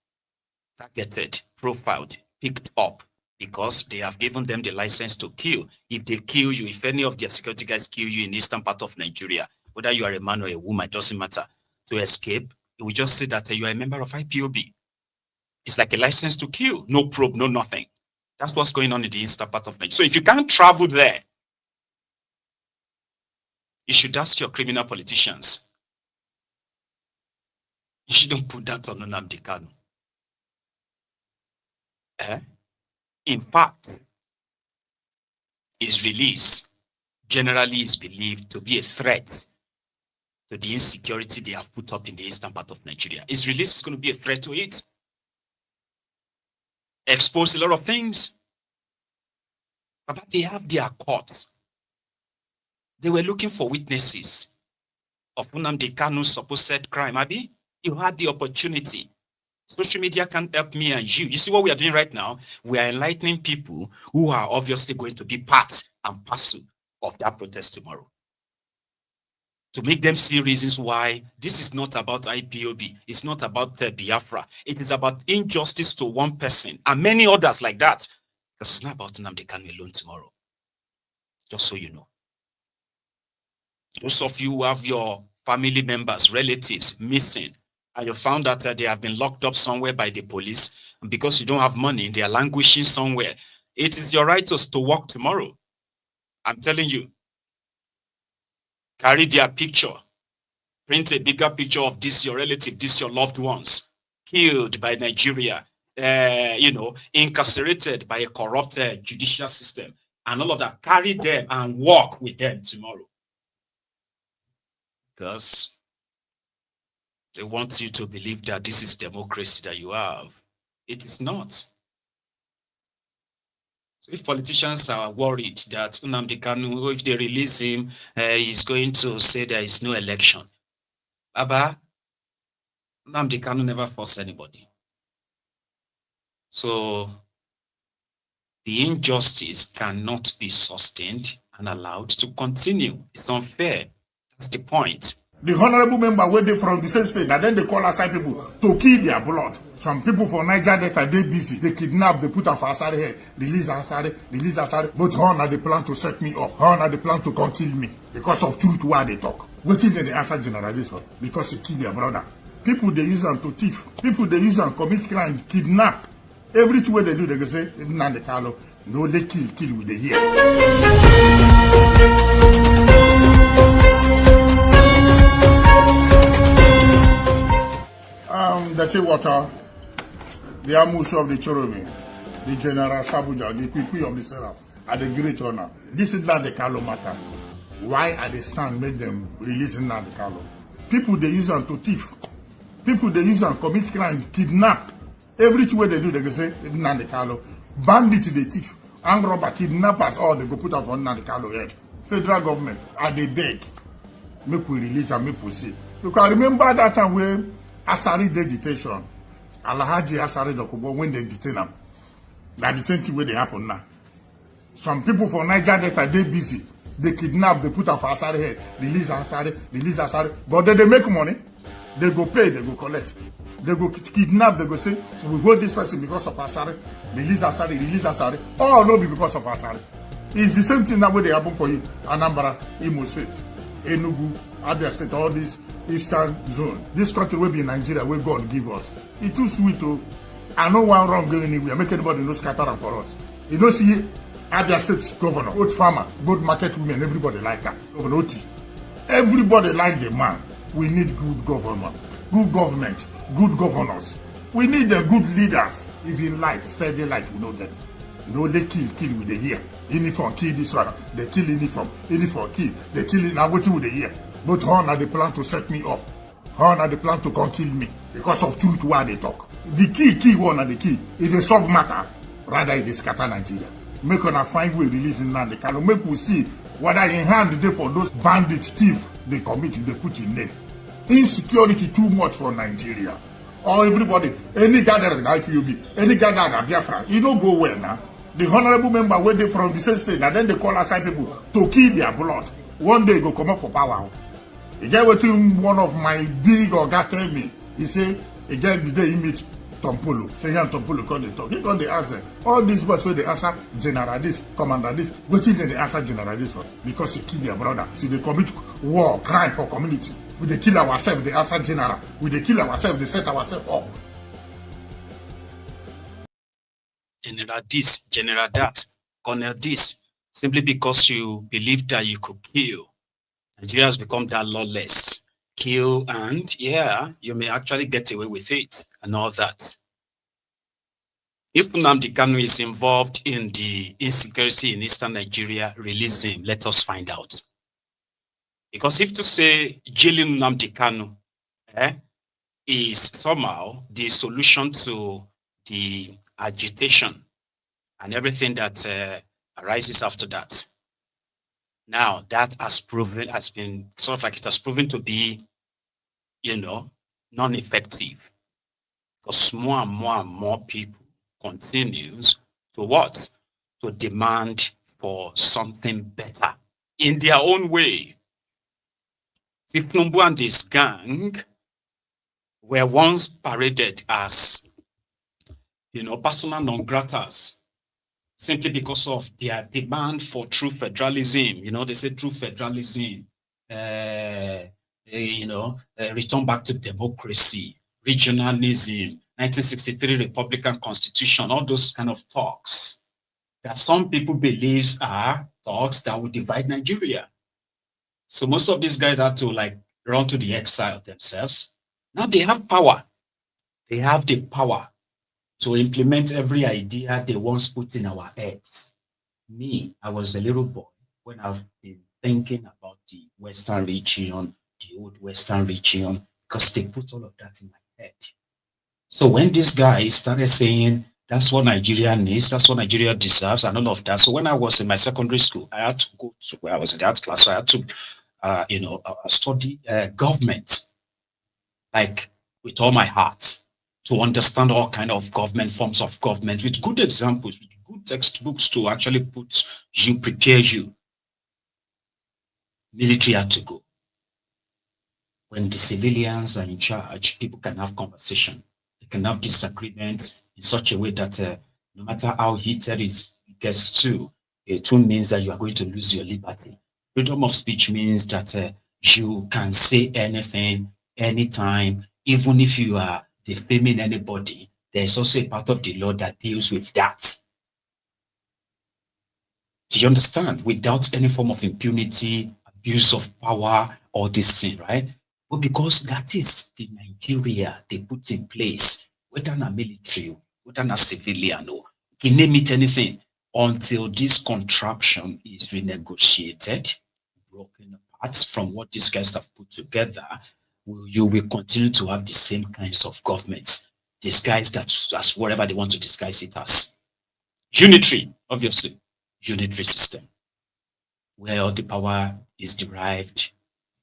targeted, profiled, picked up because they have given them the license to kill. If they kill you, if any of their security guys kill you in eastern part of Nigeria, whether you are a man or a woman, it doesn't matter, to escape, we just say that you are a member of IPOB. It's like a license to kill, no probe, no nothing. That's what's going on in the eastern part of Nigeria. So if you can't travel there, you should ask your criminal politicians. You shouldn't put that on Nnamdi Kanu. In fact, his release generally is believed to be a threat to the insecurity they have put up in the eastern part of Nigeria. His release is going to be a threat to it. Expose a lot of things. But they have their courts. They were looking for witnesses of Nnamdi Kanu's supposed crime. Abi, you had the opportunity. Social media can't help me and you. You see what we are doing right now? We are enlightening people who are obviously going to be part and parcel of that protest tomorrow. To make them see reasons why this is not about IPOB. It's not about Biafra. It is about injustice to one person and many others like that. Because it's not about Nnamdi Kanu alone tomorrow. Just so you know. Those of you who have your family members, relatives missing, and you found that they have been locked up somewhere by the police, and because you don't have money, they are languishing somewhere. It is your right to work tomorrow. I'm telling you. Carry their picture. Print a bigger picture of this, your relative, this, your loved ones, killed by Nigeria, incarcerated by a corrupt judicial system, and all of that. Carry them and walk with them tomorrow. Because they want you to believe that this is democracy that you have. It is not. So if politicians are worried that Nnamdi Kanu, if they release him, he's going to say there is no election. Baba, Nnamdi Kanu never forced anybody. So the injustice cannot be sustained and allowed to continue. It's unfair. That's the point. The honorable member where they from the same state, and then they call aside people to kill their blood. Some people from Niger Delta, they busy. They kidnap, they put a Asare head, release Asare. But how they plan to set me up? How they plan to come kill me? Because of truth why they talk. What did they answer general this one? Because they kill their brother. People they use them to thief. People they use them commit crime, kidnap. Every way they do, they can say, Nnamdi Kanu, no, they kill with the here. The water, the Amusu of the Cherubim, the General Sabuja, the Pipi of the Seraph, are the great honor. This is not the Kalu matter. Why are they stand make them releasing Nnamdi Kanu? People they use them to thief. People they use them commit crime, kidnap. Every way they do, they can say Nnamdi Kanu. Bandits they thief, armed robber, kidnappers, all they go put up on Nnamdi Kanu head. Federal government are they beg? Make we release and make we see. You can remember that time when Asari did detention. Alhaji Asari Dokubo when they detain them. That the same thing where they happen now. Some people from Niger Delta they busy. They kidnap, they put up Asari head, release Asari. But then they make money. They go pay, they go collect. They go kidnap, they go say, we hold this person because of Asari. Release Asari. All no be because of Asari. It's the same thing that way they happen for you. Anambra, Imo State, Enugu, Abia State, all this Eastern zone. This country will be in Nigeria where God give us. It's too sweet to. I know one wrong going anywhere. Make anybody no scatter for us. You don't see Abia State governor, old farmer, good market women, everybody like that. Governor Oti. Everybody like the man. We need good government, good governors. We need the good leaders. Even light, steady light, we know that. No, they kill with the ear. Uniform, kill this one. They kill uniform, kill. They kill it now with the ear. But how are they plan to set me up? How are they plan to come kill me? Because of truth why they talk. The key one and the key is the sub matter. Rather it is scatter Nigeria. Make una find way releasing Nnamdi Kanu. Make we see whether in hand they for those bandit thief they commit, they put in name. Insecurity too much for Nigeria. Or everybody, any gathering in IPOB, any gathering in Biafra, you don't go well now. The honorable member where they from the same state, and then they call aside people to kill their blood. One day go come up for power. You get what one of my big oga tell me. He say, Again, the day he meet Tompolo, say here Tompolo come they talk. He come they answer. All these boys where they answer general this, commander this, waiting then they answer general this one. Because you kill their brother. See, they commit war, crime for community. We they kill ourselves, they answer general. We they kill ourselves, they set ourselves up. General this, general that, colonel this, simply because you believe that you could kill. Nigeria has become that lawless. Kill and, yeah, you may actually get away with it and all that. If Nnamdi Kanu is involved in the insecurity in Eastern Nigeria, release him. Let us find out. Because if to say jailing Nnamdi Kanu is somehow the solution to the agitation and everything that arises after that, now that has been sort of like it has proven to be, non-effective, because more and more people continues to what? To demand for something better in their own way. Tifnumbu and his gang were once paraded as, persona non gratas, simply because of their demand for true federalism. They say true federalism, return back to democracy, regionalism, 1963 Republican Constitution, all those kind of talks that some people believe are talks that will divide Nigeria. So most of these guys had to run to the exile themselves. Now they have power. They have the power to implement every idea they once put in our heads. Me, I was a little boy when I've been thinking about the Western region, the old Western region, because they put all of that in my head. So when these guys started saying, that's what Nigeria needs, that's what Nigeria deserves, and all of that. So when I was in my secondary school, I had to go to where I was in the art class, so I had to, study government, with all my heart, to understand all kind of government, forms of government, with good examples, with good textbooks to actually prepare you. Military had to go. When the civilians are in charge, people can have conversation. They can have disagreements in such a way that no matter how heated it gets to, it too means that you are going to lose your liberty. Freedom of speech means that you can say anything, anytime, even if you are defaming anybody. There is also a part of the law that deals with that. Do you understand? Without any form of impunity, abuse of power, all this thing, right? But because that is the Nigeria they put in place, whether not military, whether not civilian, or you name it anything, until this contraption is renegotiated, broken apart from what these guys have put together, you will continue to have the same kinds of governments, disguised as whatever they want to disguise it as. Unitary, obviously, unitary system, where all the power is derived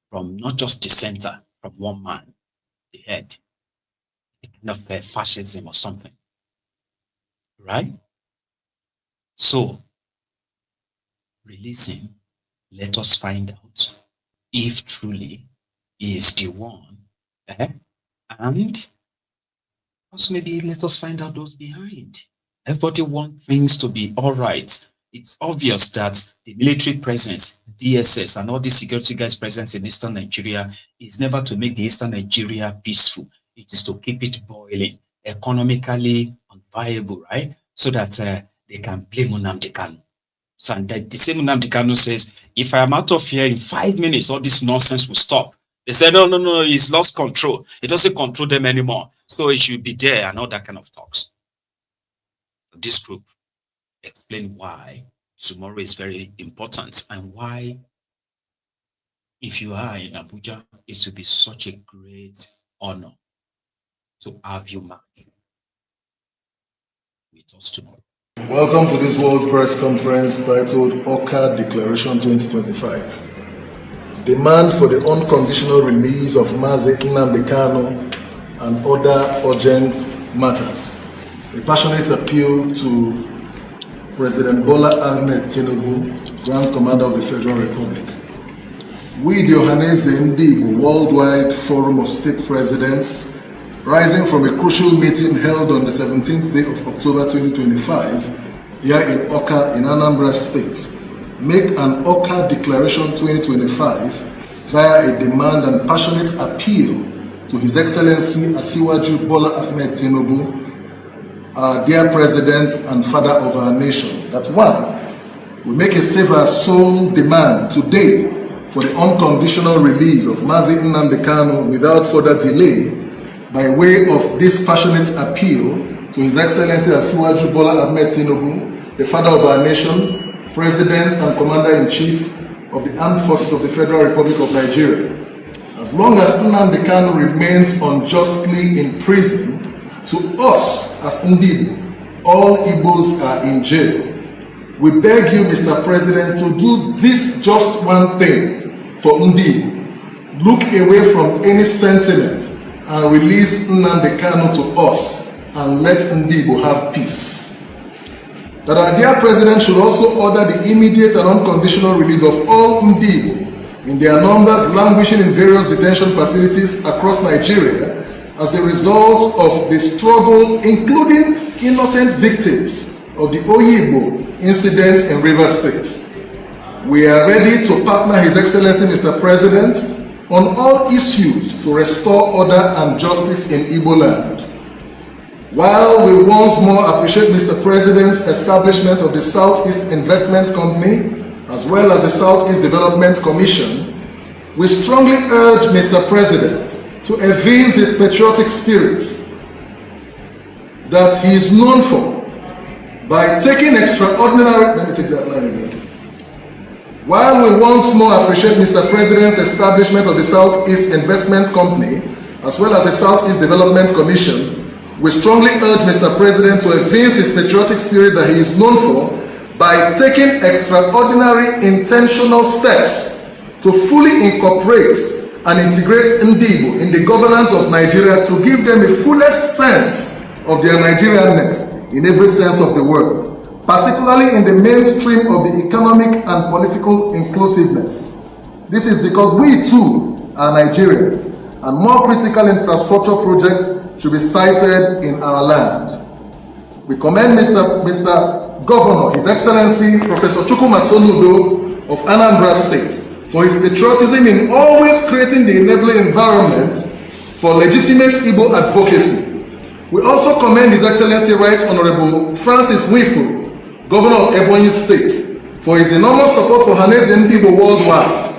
from not just the center, from one man, the head, a kind of fascism or something, right? So, release him, let us find out if truly he is the one, and also maybe let us find out those behind. Everybody wants things to be all right. It's obvious that the military presence, DSS, and all the security guys' presence in Eastern Nigeria is never to make the Eastern Nigeria peaceful. It is to keep it boiling, economically unviable, right? So that they can blame Nnamdi Kanu. So and the same Nnamdi Kanu says, if I am out of here in 5 minutes, all this nonsense will stop. They said, no, he's lost control. He doesn't control them anymore. So he should be there and all that kind of talks. This group explain why tomorrow is very important and why, if you are in Abuja, it will be such a great honor to have you back with us tomorrow. Welcome to this World Press Conference titled Oka Declaration 2025. Demand for the unconditional release of Mazi Nnamdi Kanu and other urgent matters. A passionate appeal to President Bola Ahmed Tinubu, Grand Commander of the Federal Republic. We, the Ohaneze Ndi Igbo Worldwide Forum of State Presidents, rising from a crucial meeting held on the 17th day of October 2025 here in Oka in Anambra State, make an Oka Declaration 2025 via a demand and passionate appeal to His Excellency Asiwaju Bola Ahmed Tinubu, our dear President and Father of our nation, that one, we make a safer soul demand today for the unconditional release of Mazi Nnamdi Kanu without further delay by way of this passionate appeal to His Excellency Asiwaju Bola Ahmed Tinubu, the Father of our nation, President and Commander-in-Chief of the Armed Forces of the Federal Republic of Nigeria. As long as Nnamdi Kanu remains unjustly in prison, to us as Ndibo, all Igbos are in jail. We beg you, Mr. President, to do this just one thing for Ndibo. Look away from any sentiment and release Nnamdi Kanu to us and let Ndibo have peace. That our dear President should also order the immediate and unconditional release of all Ndibo in their numbers languishing in various detention facilities across Nigeria as a result of the struggle, including innocent victims of the Oyibo incidents in Rivers State. We are ready to partner His Excellency Mr. President on all issues to restore order and justice in Igbo land. While we once more appreciate Mr. President's establishment of the Southeast Investment Company as well as the Southeast Development Commission, we strongly urge Mr. President to evince his patriotic spirit that he is known for by taking extraordinary... Let me take that line again. While we once more appreciate Mr. President's establishment of the Southeast Investment Company as well as the Southeast Development Commission, we strongly urge Mr. President to evince his patriotic spirit that he is known for by taking extraordinary intentional steps to fully incorporate and integrate Ndibo in the governance of Nigeria to give them the fullest sense of their Nigerianness in every sense of the word, particularly in the mainstream of the economic and political inclusiveness. This is because we too are Nigerians, and more critical infrastructure projects should be sited in our land. We commend Mr. Governor, His Excellency Professor Chukwuma Soludo of Anambra State, for his patriotism in always creating the enabling environment for legitimate Igbo advocacy. We also commend His Excellency Right Honorable Francis Nwifu, Governor of Ebonyi State, for his enormous support for Haneze Igbo worldwide,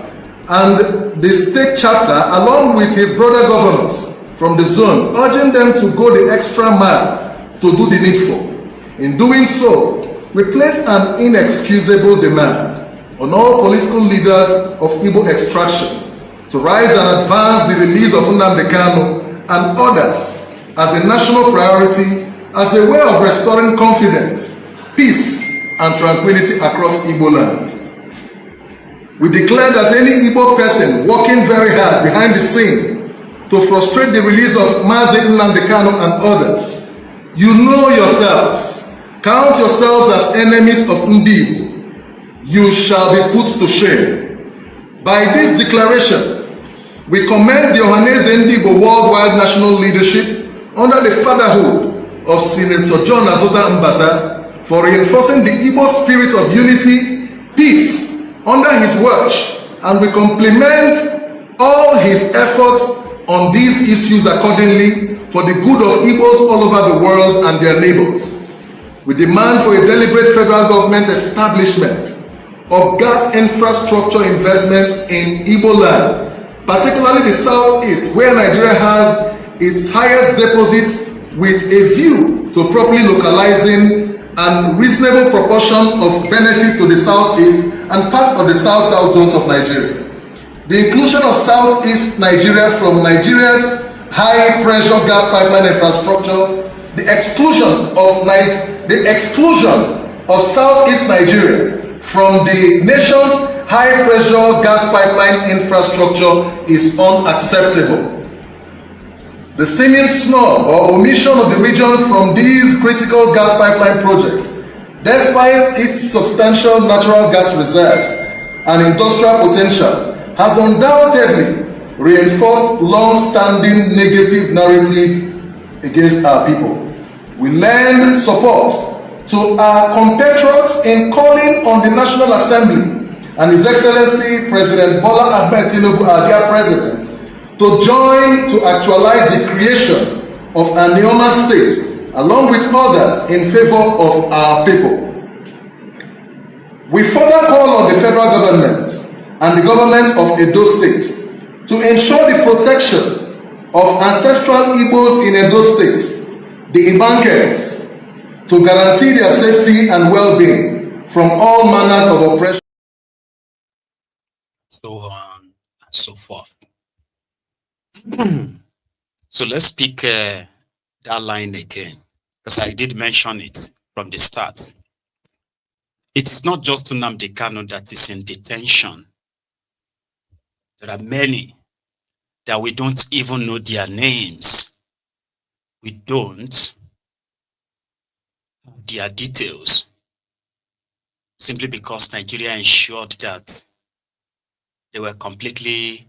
and the state chapter, along with his brother governors from the zone, urging them to go the extra mile to do the needful. In doing so, we place an inexcusable demand on all political leaders of Igbo extraction to rise and advance the release of Nnamdi Kanu and others as a national priority as a way of restoring confidence, peace, and tranquility across Igbo land. We declare that any Igbo person working very hard behind the scene to frustrate the release of Mazi Nnamdi Kanu and others, you know yourselves, count yourselves as enemies of Ndibo. You shall be put to shame. By this declaration, we commend the Ohaneze Ndibo worldwide national leadership under the fatherhood of Senator John Azota Mbata for reinforcing the Igbo spirit of unity, peace under his watch, and we compliment all his efforts on these issues accordingly for the good of Igbos all over the world and their neighbors. We demand for a deliberate federal government establishment of gas infrastructure investments in Igbo land, particularly the southeast, where Nigeria has its highest deposits, with a view to properly localizing and reasonable proportion of benefit to the southeast and parts of the south-south zones of Nigeria. The inclusion of southeast Nigeria from Nigeria's high-pressure gas pipeline infrastructure, the exclusion of southeast Nigeria from the nation's high-pressure gas pipeline infrastructure is unacceptable. The seeming snub or omission of the region from these critical gas pipeline projects, despite its substantial natural gas reserves and industrial potential, has undoubtedly reinforced long-standing negative narrative against our people. We lend support to our compatriots in calling on the National Assembly and His Excellency President Bola Ahmed Tinubu, our dear President, to join to actualize the creation of a Neoma state along with others in favor of our people. We further call on the federal government and the government of Edo State to ensure the protection of ancestral Igbos in Edo State, the Ibankers, to guarantee their safety and well-being from all manners of oppression. So on and so forth. So let's pick that line again, because I did mention it from the start. It's not just Nnamdi Kanu that is in detention. There are many that we don't even know their names. We don't have their details, simply because Nigeria ensured that they were completely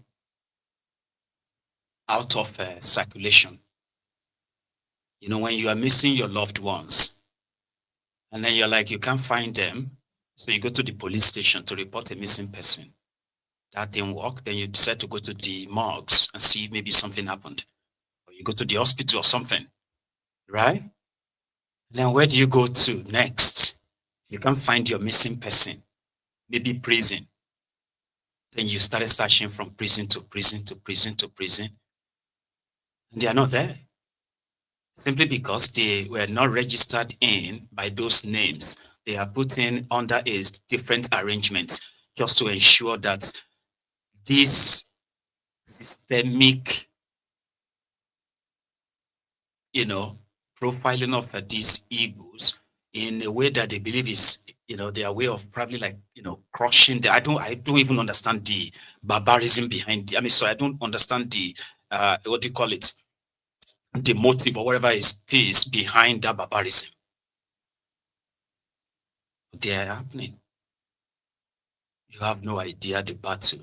out of circulation. You know, when you are missing your loved ones, and then you're like, you can't find them, so you go to the police station to report a missing person. That didn't work. Then you decide to go to the morgues and see if maybe something happened. Or you go to the hospital or something, right? Then where do you go to next? You can't find your missing person, maybe prison. Then you started searching from prison to prison to prison to prison. And they are not there. Simply because they were not registered in by those names. They are put in under a different arrangements just to ensure that this systemic, profiling of these Igbos in a way that they believe is, their way of probably like, crushing the, I don't even understand the barbarism behind it. I don't understand the, what do you call it? The motive or whatever it is behind that barbarism. They are happening. You have no idea the battle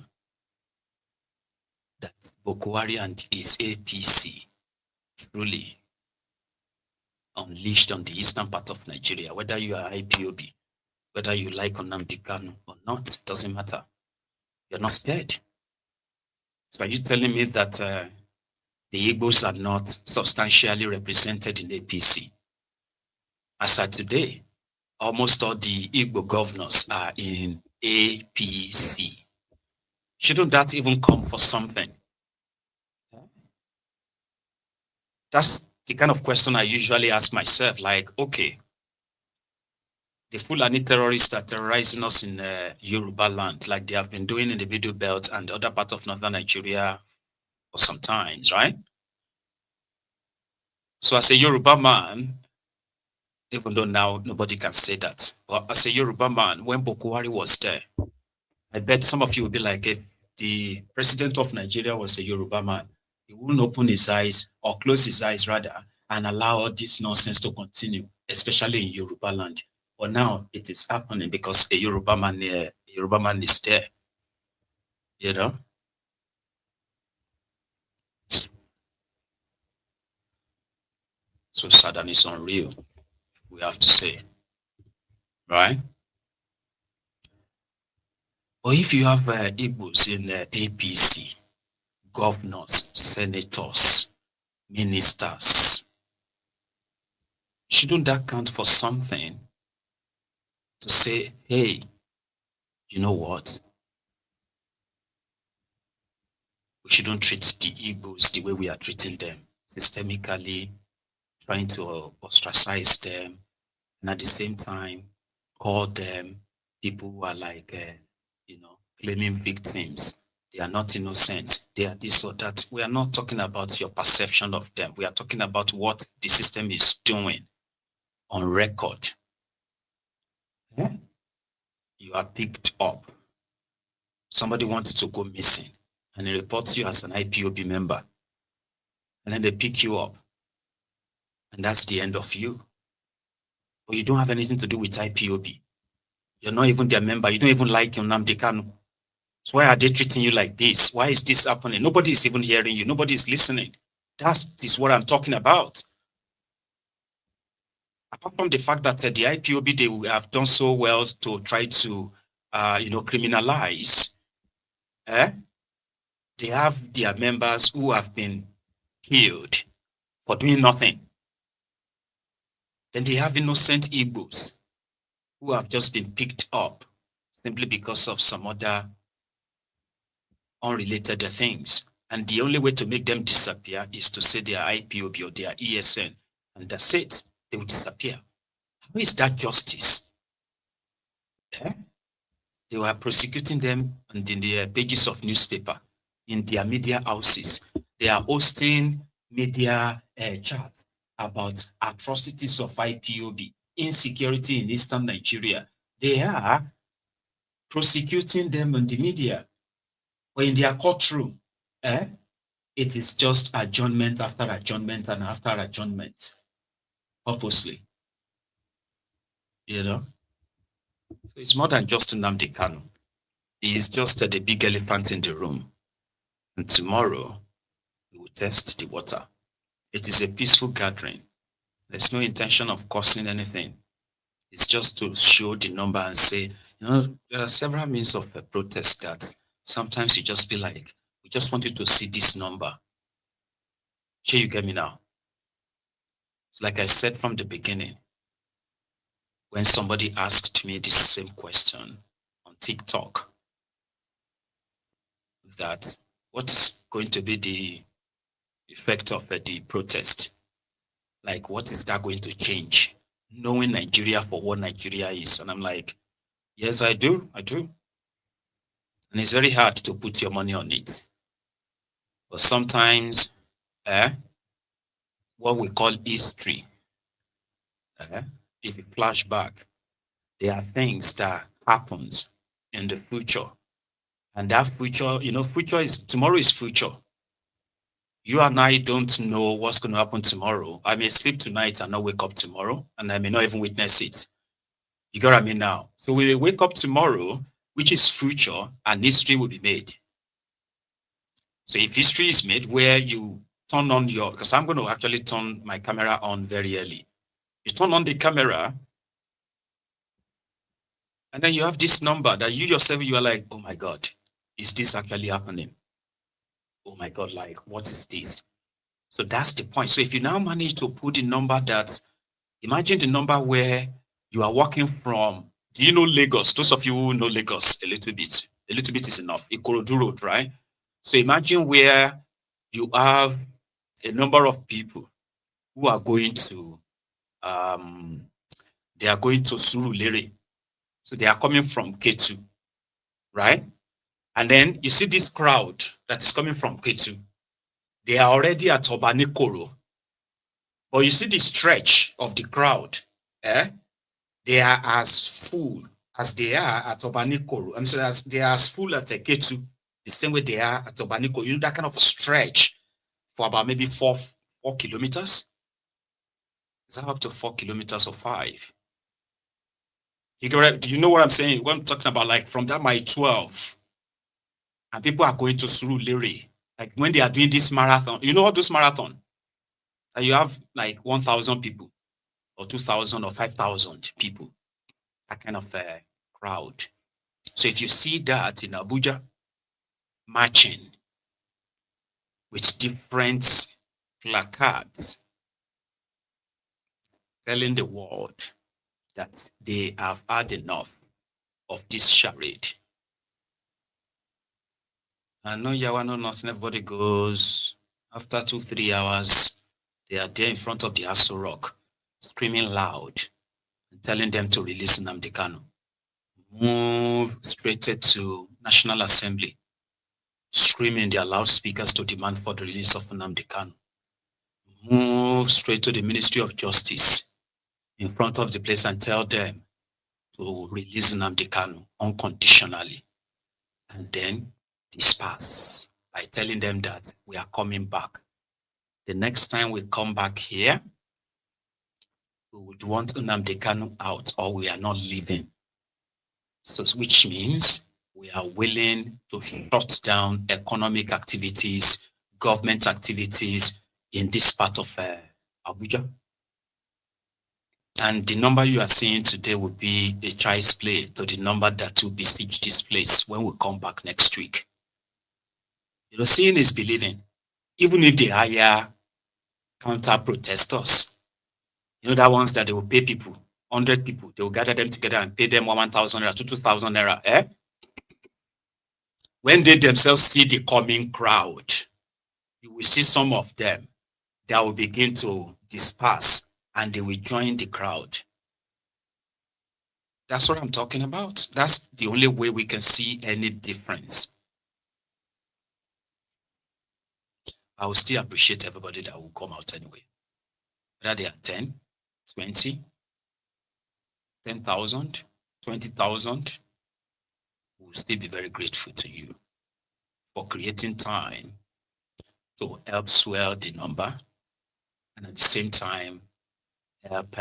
that Boko Haram and his APC truly unleashed on the eastern part of Nigeria, whether you are IPOB, whether you like Nnamdi Kanu or not, doesn't matter. You're not spared. So are you telling me that the Igbos are not substantially represented in APC? As of today, almost all the Igbo governors are in APC. Shouldn't that even come for something? That's the kind of question I usually ask myself, like, okay, the Fulani terrorists are terrorizing us in Yoruba land, like they have been doing in the Middle Belt and other part of northern Nigeria for some times, right? So as a Yoruba man, even though now nobody can say that, but as a Yoruba man, when Boko Haram was there, I bet some of you would be like, if the president of Nigeria was a Yoruba man, he wouldn't open his eyes or close his eyes rather and allow all this nonsense to continue, especially in Yoruba land. But now it is happening because a Yoruba man is there, So sad and it's unreal, we have to say, right? Or if you have Igbos in APC, governors, senators, ministers, shouldn't that count for something to say, hey, you know what? We shouldn't treat the Igbos the way we are treating them, systemically trying to ostracize them, and at the same time call them people who are like, claiming victims. They are not innocent. They are this or that. We are not talking about your perception of them. We are talking about what the system is doing on record. Yeah? You are picked up. Somebody wanted to go missing and they report you as an IPOB member. And then they pick you up. And that's the end of you. But you don't have anything to do with IPOB. You're not even their member. You don't even like Nnamdi Kanu. So why are they treating you like this? Why is this happening? Nobody is even hearing you. Nobody is listening. That is what I'm talking about. apart from the fact that the IPOB, they have done so well to try to, criminalize, they have their members who have been killed for doing nothing. Then they have innocent Igbos who have just been picked up simply because of some other unrelated things. And the only way to make them disappear is to say they are IPOB or they are ESN, and that's it. They will disappear. How is that justice? They were prosecuting them in the pages of newspaper, in their media houses. They are hosting media chats about atrocities of IPOB, insecurity in Eastern Nigeria. They are prosecuting them in the media or in their courtroom. It is just adjournment after adjournment and after adjournment, purposely. So it's more than just Nnamdi Kanu. He is just the big elephant in the room. And tomorrow, we will test the water. It is a peaceful gathering. There's no intention of causing anything. It's just to show the number and say, there are several means of protest that sometimes you just be like, we just want you to see this number. Sure, you get me now? It's like I said from the beginning, when somebody asked me this same question on TikTok, that what is going to be the effect of the protest? Like, what is that going to change? Knowing Nigeria for what Nigeria is. And I'm like, yes, I do. And it's very hard to put your money on it. But sometimes, what we call history, if you flash back, there are things that happens in the future. And that future, tomorrow is future. You and I don't know what's going to happen tomorrow. I may sleep tonight and not wake up tomorrow, and I may not even witness it. You got what I mean now? So we wake up tomorrow, which is future, and history will be made. So if history is made where you turn on because I'm going to actually turn my camera on very early. You turn on the camera, and then you have this number that you yourself, you are like, oh my God, is this actually happening? Oh my God, like, what is this? So that's the point. So if you now manage to put the number imagine the number where you are walking from, do you know Lagos? Those of you who know Lagos a little bit is enough. Ikorodu Road, right? So imagine where you have a number of people who are going to, Surulere. So they are coming from Ketu, right? And then you see this crowd that is coming from Ketu. They are already at Obanikoro. But you see the stretch of the crowd. They are as full as they are at Obanikoro. And so they are as full at Ketu, the same way they are at Obanikoro. You know, that kind of a stretch for about maybe 4 kilometers. Is that up to 4 kilometers or 5? Do you know what I'm saying? What I'm talking about, like from that mile 12. And people are going to Surulere. Like when they are doing this marathon, you know all those marathon? And you have like 1,000 people or 2,000 or 5,000 people. That kind of crowd. So if you see that in Abuja, marching with different placards telling the world that they have had enough of this charade. And no yawa, no nothing, everybody goes. After 2-3 hours, they are there in front of the Aso Rock, screaming loud and telling them to release Nnamdi Kanu. Move straight to National Assembly, screaming their loudspeakers to demand for the release of Nnamdi Kanu. Move straight to the Ministry of Justice in front of the place and tell them to release Nnamdi Kanu unconditionally. And then disperse by telling them that we are coming back. The next time we come back here, we would want Nnamdi Kanu out, or we are not leaving. So, which means we are willing to shut down economic activities, government activities in this part of Abuja. And the number you are seeing today will be a child's play to the number that will besiege this place when we come back next week. You know, seeing is believing. Even if they hire counter protesters, you know, that ones that they will pay people, 100 people, they will gather them together and pay them 1,000 naira, 2,000 naira. Eh? When they themselves see the coming crowd, you will see some of them that will begin to disperse and they will join the crowd. That's what I'm talking about. That's the only way we can see any difference. I will still appreciate everybody that will come out anyway. Whether they are 10, 20, 10,000, 20,000, we will still be very grateful to you for creating time to help swell the number and at the same time help,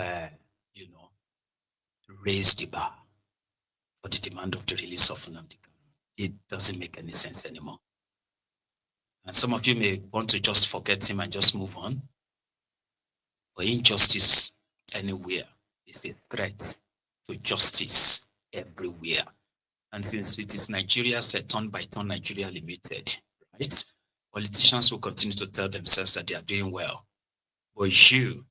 raise the bar for the demand of the release of Nnamdi Kanu. It doesn't make any sense anymore. And some of you may want to just forget him and just move on. But injustice anywhere is a threat to justice everywhere. And since it is Nigeria's turn by turn Nigeria Limited, right? Politicians will continue to tell themselves that they are doing well. But you,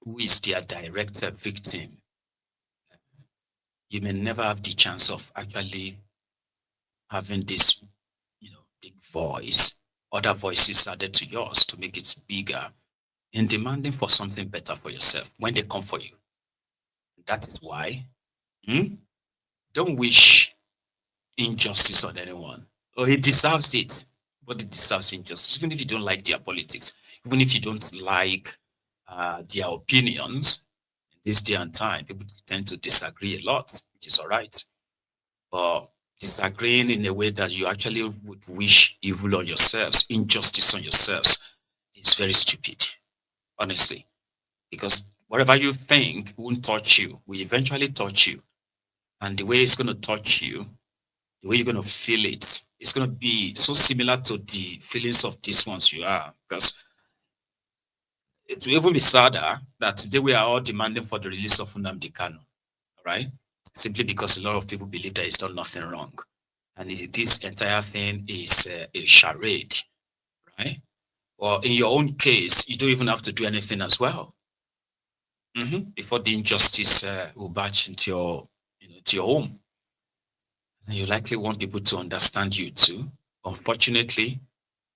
who is their direct victim, you may never have the chance of actually having this, big voice, other voices added to yours to make it bigger in demanding for something better for yourself when they come for you. That is why, don't wish injustice on anyone. Oh, he deserves it, but he deserves injustice, even if you don't like their politics, even if you don't like their opinions. This day and time, people tend to disagree a lot, which is all right. But disagreeing in a way that you actually would wish evil on yourselves, injustice on yourselves, is very stupid, honestly. Because whatever you think won't touch you, will eventually touch you. And the way it's going to touch you, the way you're going to feel it, it's going to be so similar to the feelings of these ones you are. Because it will even be sadder that today we are all demanding for the release of Nnamdi Kanu, right? Simply because a lot of people believe that he's done nothing wrong. And this entire thing is a charade, right? Or in your own case, you don't even have to do anything as well. Before the injustice will batch into your home. And you likely want people to understand you too. Unfortunately,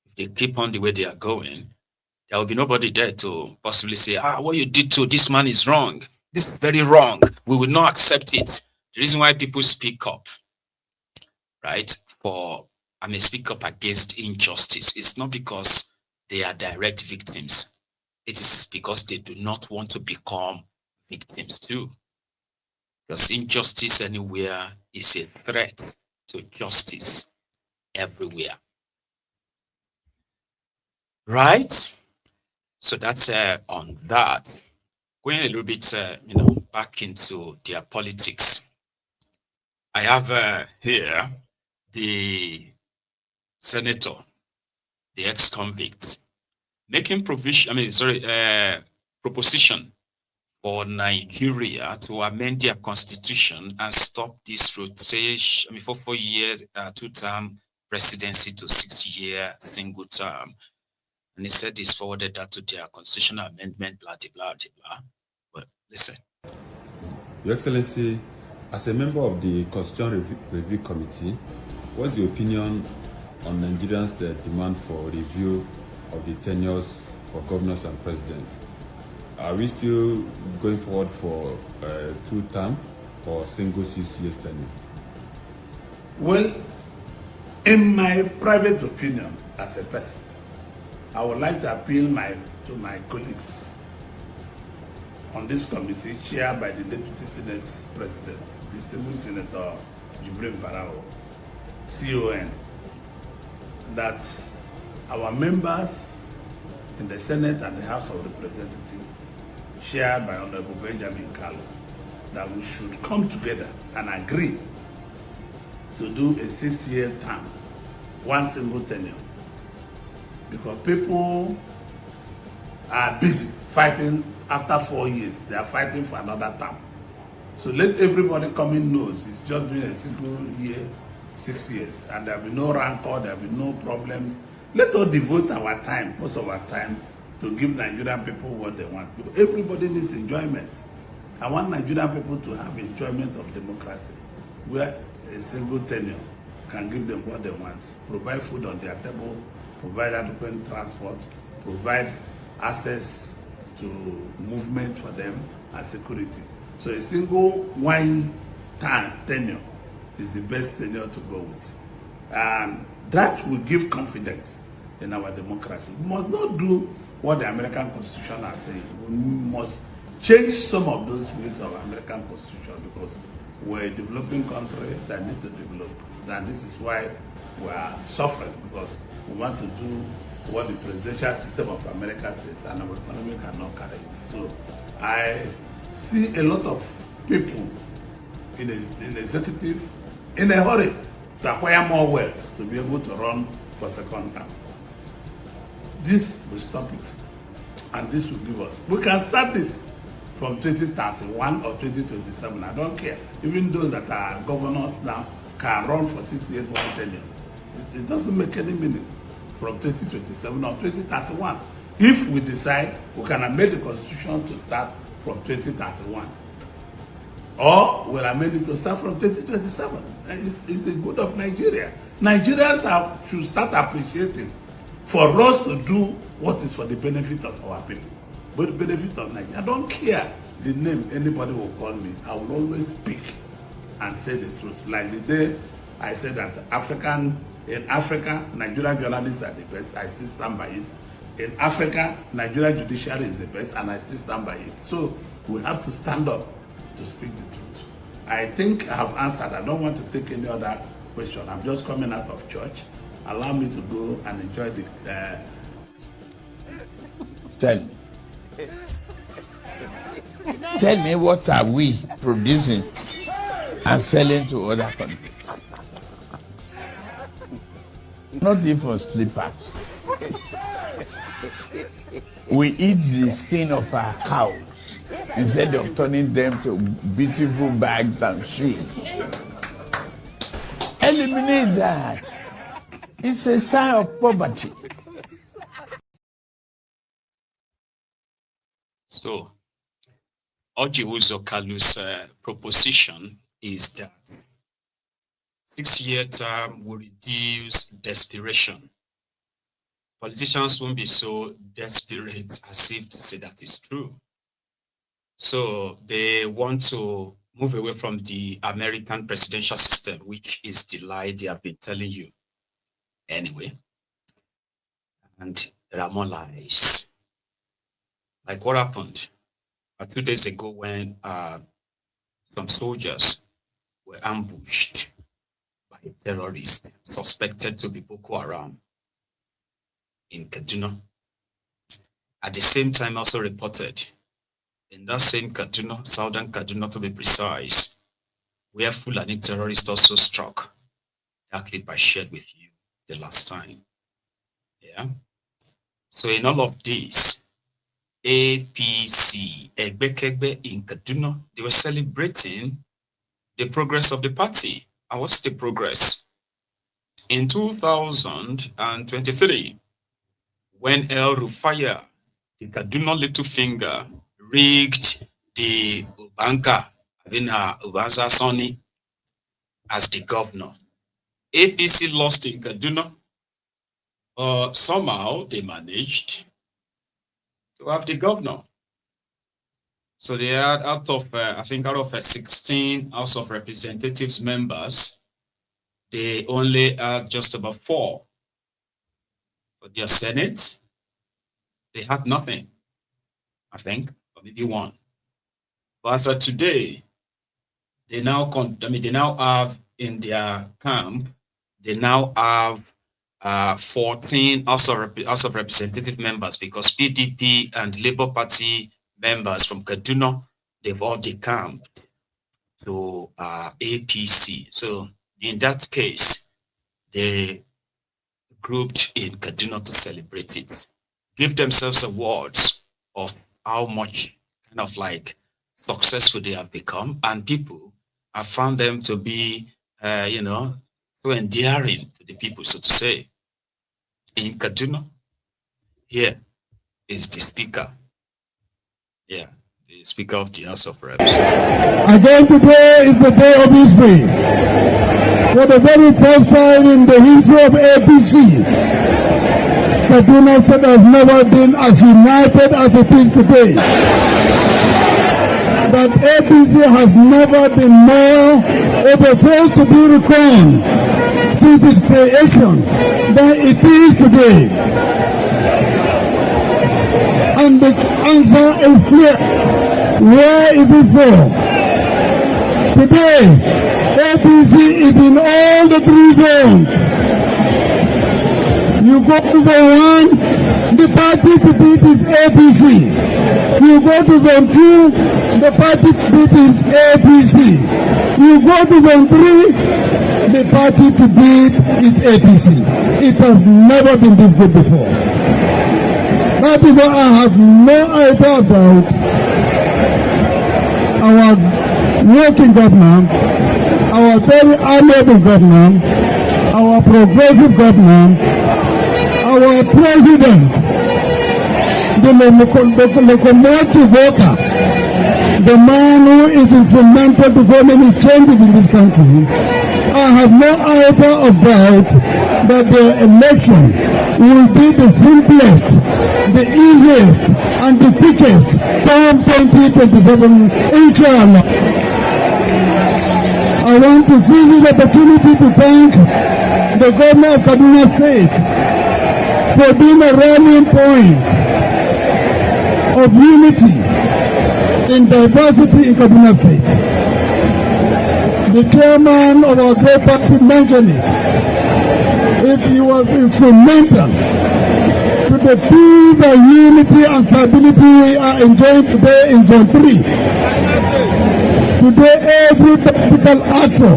if they keep on the way they are going, there will be nobody there to possibly say, what you did to this man is wrong. This is very wrong. We will not accept it. The reason why people speak up, right, speak up against injustice, it's not because they are direct victims. It is because they do not want to become victims too. Because injustice anywhere is a threat to justice everywhere. Right? So that's on that. Going a little bit, back into their politics. I have here the senator, the ex-convict, making proposition for Nigeria to amend their constitution and stop this rotation, for 4 years, 2-term presidency to 6-year single term. And he said he's forwarded that to their constitutional amendment, blah, blah, blah, blah. But listen. Your Excellency, as a member of the Constitutional Review Committee, what's the opinion on Nigerians' demand for review of the tenures for governors and presidents? Are we still going forward for 2-term or single 6 years tenure? Well, in my private opinion, as a person, I would like to appeal to my colleagues on this committee, chaired by the Deputy Senate President, distinguished Senator Jibrin Barao, CON, that our members in the Senate and the House of Representatives, chaired by Honorable Benjamin Kalu, that we should come together and agree to do a 6-year term, one single tenure. Because people are busy fighting after 4 years, they are fighting for another term. So let everybody come in knows it's just been a single year, 6 years, and there will be no rancor, there will be no problems. Let us devote our time, most of our time, to give Nigerian people what they want. Because everybody needs enjoyment. I want Nigerian people to have enjoyment of democracy, where a single tenure can give them what they want, provide food on their table, provide adequate transport, provide access to movement for them and security. So a single one-time tenure is the best tenure to go with. And that will give confidence in our democracy. We must not do what the American Constitution has said. We must change some of those ways of American Constitution because we're a developing country that need to develop. And this is why we are suffering because we want to do what the presidential system of America says and our economy cannot carry it. So I see a lot of people in executive in a hurry to acquire more wealth to be able to run for second term. This will stop it, and this will give us. We can start this from 2031 or 2027. I don't care. Even those that are governors now can run for 6 years, one tenure. It doesn't make any meaning from 2027 or 2031. If we decide we can amend the constitution to start from 2031, or we'll amend it to start from 2027. It's the good of Nigeria. Nigerians should start appreciating for us to do what is for the benefit of our people, but the benefit of Nigeria. I don't care the name anybody will call me. I will always speak and say the truth. Like the day I said that in Africa, Nigerian journalists are the best. I still stand by it. In Africa, Nigerian judiciary is the best, and I still stand by it. So we have to stand up to speak the truth. I think I have answered. I don't want to take any other question. I'm just coming out of church. Allow me to go and enjoy the. Tell me. Tell me, what are we producing and selling to other countries? Not even slippers. We eat the skin of our cows instead of turning them to beautiful bags and shoes. Eliminate that. It's a sign of poverty. So, Ojiwuzo Kalu's proposition is that 6-year term will reduce desperation. Politicians won't be so desperate as if to say that is true. So they want to move away from the American presidential system, which is the lie they have been telling you. Anyway, and there are more lies. Like what happened 2 days ago when some soldiers were ambushed by a terrorist suspected to be Boko Haram in Kaduna. At the same time, also reported in that same Kaduna, southern Kaduna to be precise, where Fulani terrorists also struck. That clip I shared with you the last time. Yeah. So in all of this, APC, Egbekegbe in Kaduna, they were celebrating the progress of the party. And what's the progress? In 2023, when El Rufaya, the Kaduna little finger, rigged the Ubanka, Ubanza Soni, as the governor, APC lost in Kaduna. Somehow they managed to have the governor. So they had out of 16 House of Representatives members, they only had just about 4. For their Senate, they had nothing, I think, or maybe 1. But as of today, they now have in their camp, they now have 14 House of Representative members, because PDP and Labour Party members from Kaduna, they've all decamped to APC. So in that case, they grouped in Kaduna to celebrate it, give themselves awards of how much kind of like successful they have become, and people have found them to be, so endearing to the people, so to say. In Kaduna, here is the speaker. Yeah, the speaker of the House of Reps. Again, today is the day of history. For the very first time in the history of APC, Kaduna State has never been as united as it is today. That APC has never been more of a force to be reckoned since its creation than it is today. And the answer is clear. Where is it for? Today, APC is in all the 3 zones. You go to zone 1, the party to beat is APC. You go to zone 2, the party to beat is APC. You go to zone 3, the party to beat is APC. It has never been this good before. That is why I have no idea about our working government, our very amiable government, our progressive government, our president, the locomotive voter, the man who is instrumental to so many changes in this country. I have no idea about that the election will be the simplest, the easiest, and the quickest from 2027, inshallah. I want to seize this opportunity to thank the governor of Kaduna State for being a rallying point of unity in diversity in Kaduna State. The chairman of our great party mentioned it. If he was instrumental to the peace and unity and stability we are enjoying today in Zone 3. Today, every political actor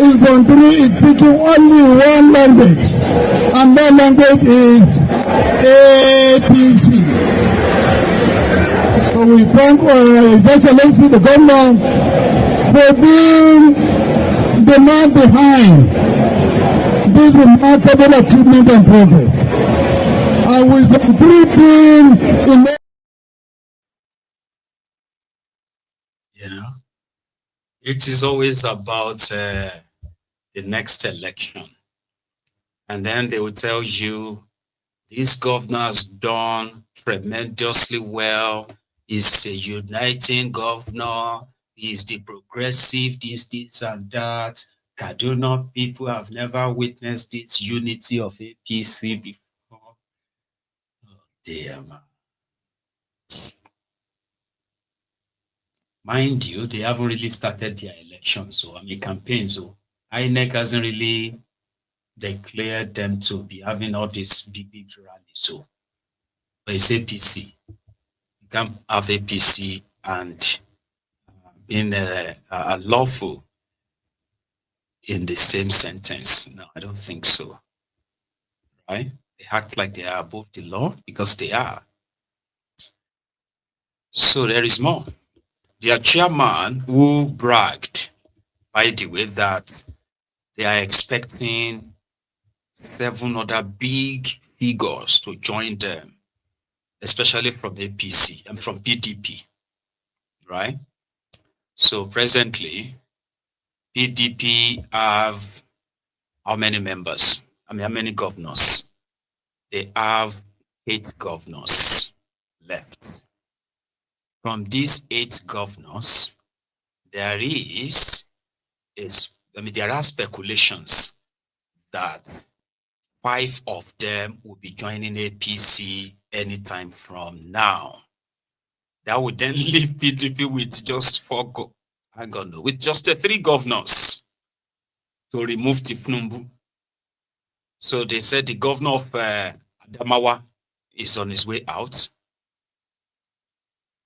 in Zone 3 is speaking only one language, and that language is APC. So we thank His Excellency the Governor for being the man behind this remarkable achievement and progress. I will complete in it is always about the next election. And then they will tell you, this governor has done tremendously well. He's a uniting governor. He's the progressive, this and that. Kaduna people have never witnessed this unity of APC before. Oh, dear, man. Mind you, they haven't really started their election, so campaign. So INEC hasn't really declared them to be having all this big rally. So, but it's APC. You can't have APC and being a lawful in the same sentence. No, I don't think so. Right? They act like they are above the law because they are. So there is more. Their chairman who bragged, by the way, that they are expecting 7 other big figures to join them, especially from APC and from PDP, right? So presently, PDP have how many members? How many governors? They have 8 governors left. From these 8 governors, there are speculations that 5 of them will be joining APC anytime from now. That would then leave PDP with just 4 with just 3 governors to remove Tipnumbu. So they said the governor of Adamawa is on his way out.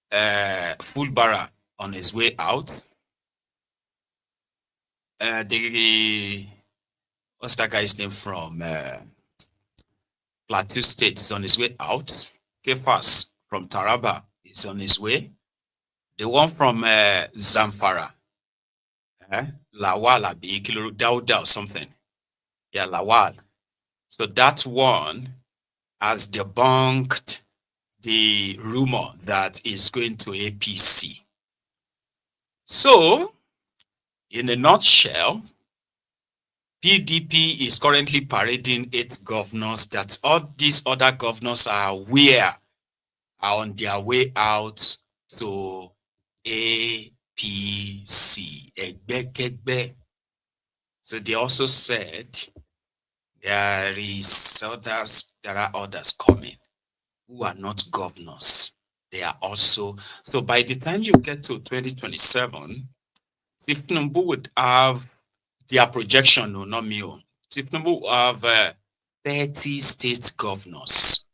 Fulbara on his way out. What's that guy's name from Plateau State is on his way out. Kefas from Taraba is on his way. The one from Zamfara, Lawal Abi Dauda or something. Yeah, Lawal. So that one has debunked the rumor that is going to APC. So, in a nutshell, PDP is currently parading 8 governors that all these other governors are aware are on their way out to APC. So they also said there are others coming who are not governors. They are also, so by the time you get to 2027, Tinubu would have their projection, no, not me. Tinubu will have 30 state governors,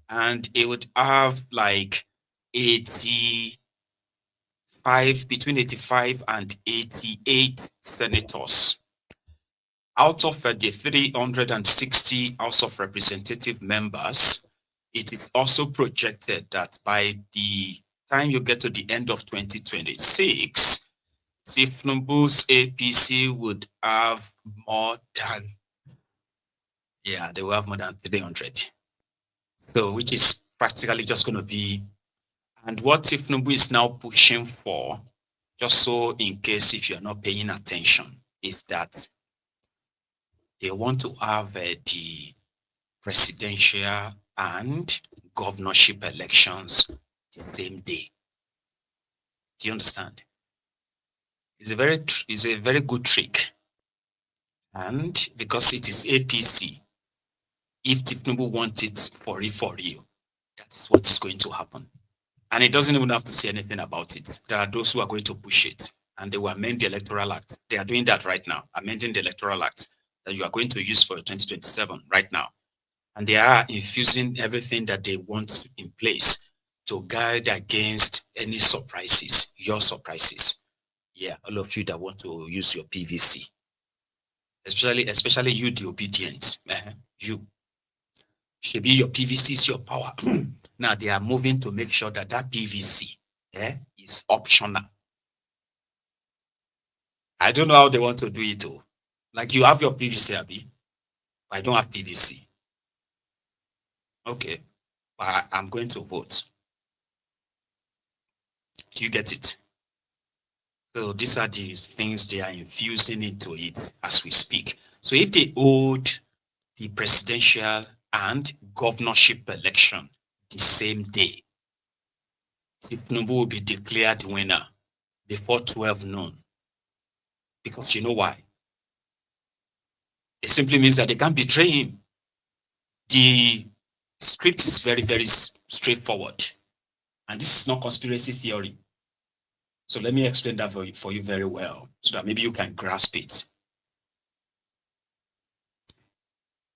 and it would have like 85, between 85 and 88 senators. Out of the 360 House of Representative members, it is also projected that by the time you get to the end of 2026, Tinubu's APC would have more than, they will have more than 300. So, which is practically just going to be, and what Tinubu is now pushing for, just so in case if you're not paying attention, is that they want to have the presidential and governorship elections the same day. Do you understand? It's a very good trick. And because it is APC, if Tinubu wants it for real, that is what is going to happen. And it doesn't even have to say anything about it. There are those who are going to push it, and they will amend the Electoral Act. They are doing that right now, amending the Electoral Act that you are going to use for 2027 right now. And they are infusing everything that they want in place to guard against any surprises, your surprises. Yeah, all of you that want to use your PVC, especially you, the obedient, you. Should be your PVC is your power. Now they are moving to make sure that that PVC is optional. I don't know how they want to do it though. Like you have your PVC, Abi, but I don't have PVC. Okay, but I'm going to vote. Do you get it? So these are the things they are infusing into it as we speak. So if they hold the presidential and governorship election the same day, Tinubu will be declared winner before 12 noon. Because you know why? It simply means that they can't betray him. The script is very, very straightforward. And this is not conspiracy theory. So let me explain that for you very well, so that maybe you can grasp it.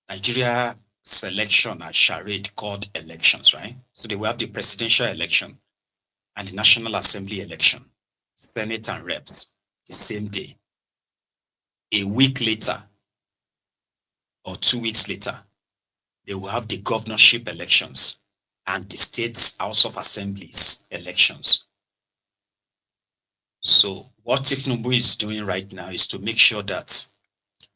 Nigeria selection at Charade called elections, right? So they will have the presidential election and the National Assembly election, Senate and Reps, the same day. A week later, or 2 weeks later, they will have the governorship elections and the State's House of Assemblies elections. So what Tinubu is doing right now is to make sure that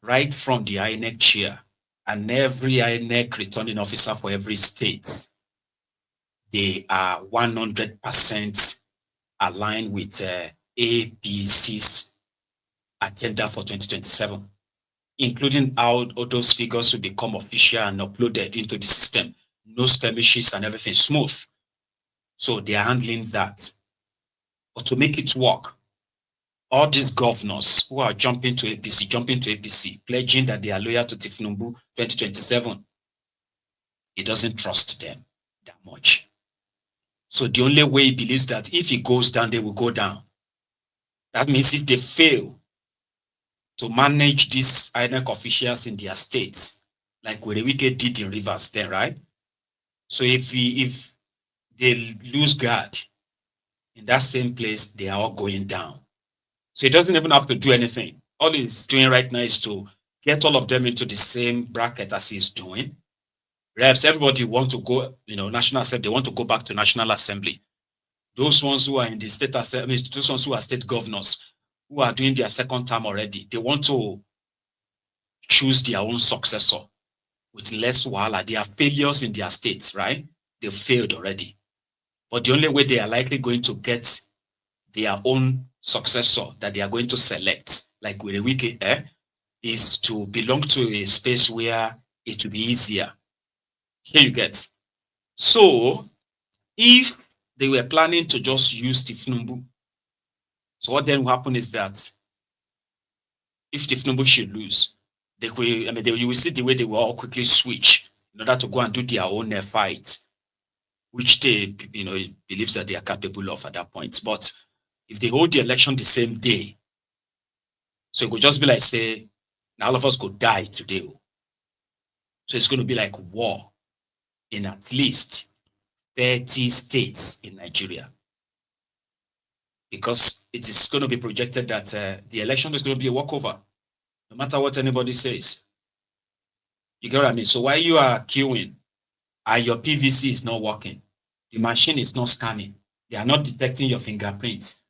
right from the INEC chair and every INEC returning officer for every state, they are 100% aligned with APC's agenda for 2027, including how all those figures will become official and uploaded into the system, no skirmishes and everything smooth. So they are handling that. But to make it work, all these governors who are jumping to APC, pledging that they are loyal to Tinubu 2027, he doesn't trust them that much. So the only way he believes that if he goes down, they will go down. That means if they fail to manage these INEC officials in their states, like Werewike did in Rivers then, right? So if they lose guard in that same place, they are all going down. So he doesn't even have to do anything. All he's doing right now is to get all of them into the same bracket as he's doing. Reps, everybody wants to go, National Assembly, they want to go back to National Assembly. those ones who are in the state, those ones who are state governors, who are doing their second term already, they want to choose their own successor with less wahala. They are failures in their states, right? They failed already. But the only way they are likely going to get their own successor that they are going to select, like with a wiki, is to belong to a space where it will be easier. Here you get. So if they were planning to just use Tifnumbu, so what then will happen is that if Tifnumbu should lose, you will see the way they will all quickly switch in order to go and do their own fight, which they, believes that they are capable of at that point. But if they hold the election the same day, so it could just be like, say, now all of us could die today. So it's going to be like war in at least 30 states in Nigeria. Because it is going to be projected that the election is going to be a walkover, no matter what anybody says. You get what I mean? So while you are queuing and your PVC is not working, the machine is not scanning, they are not detecting your fingerprints.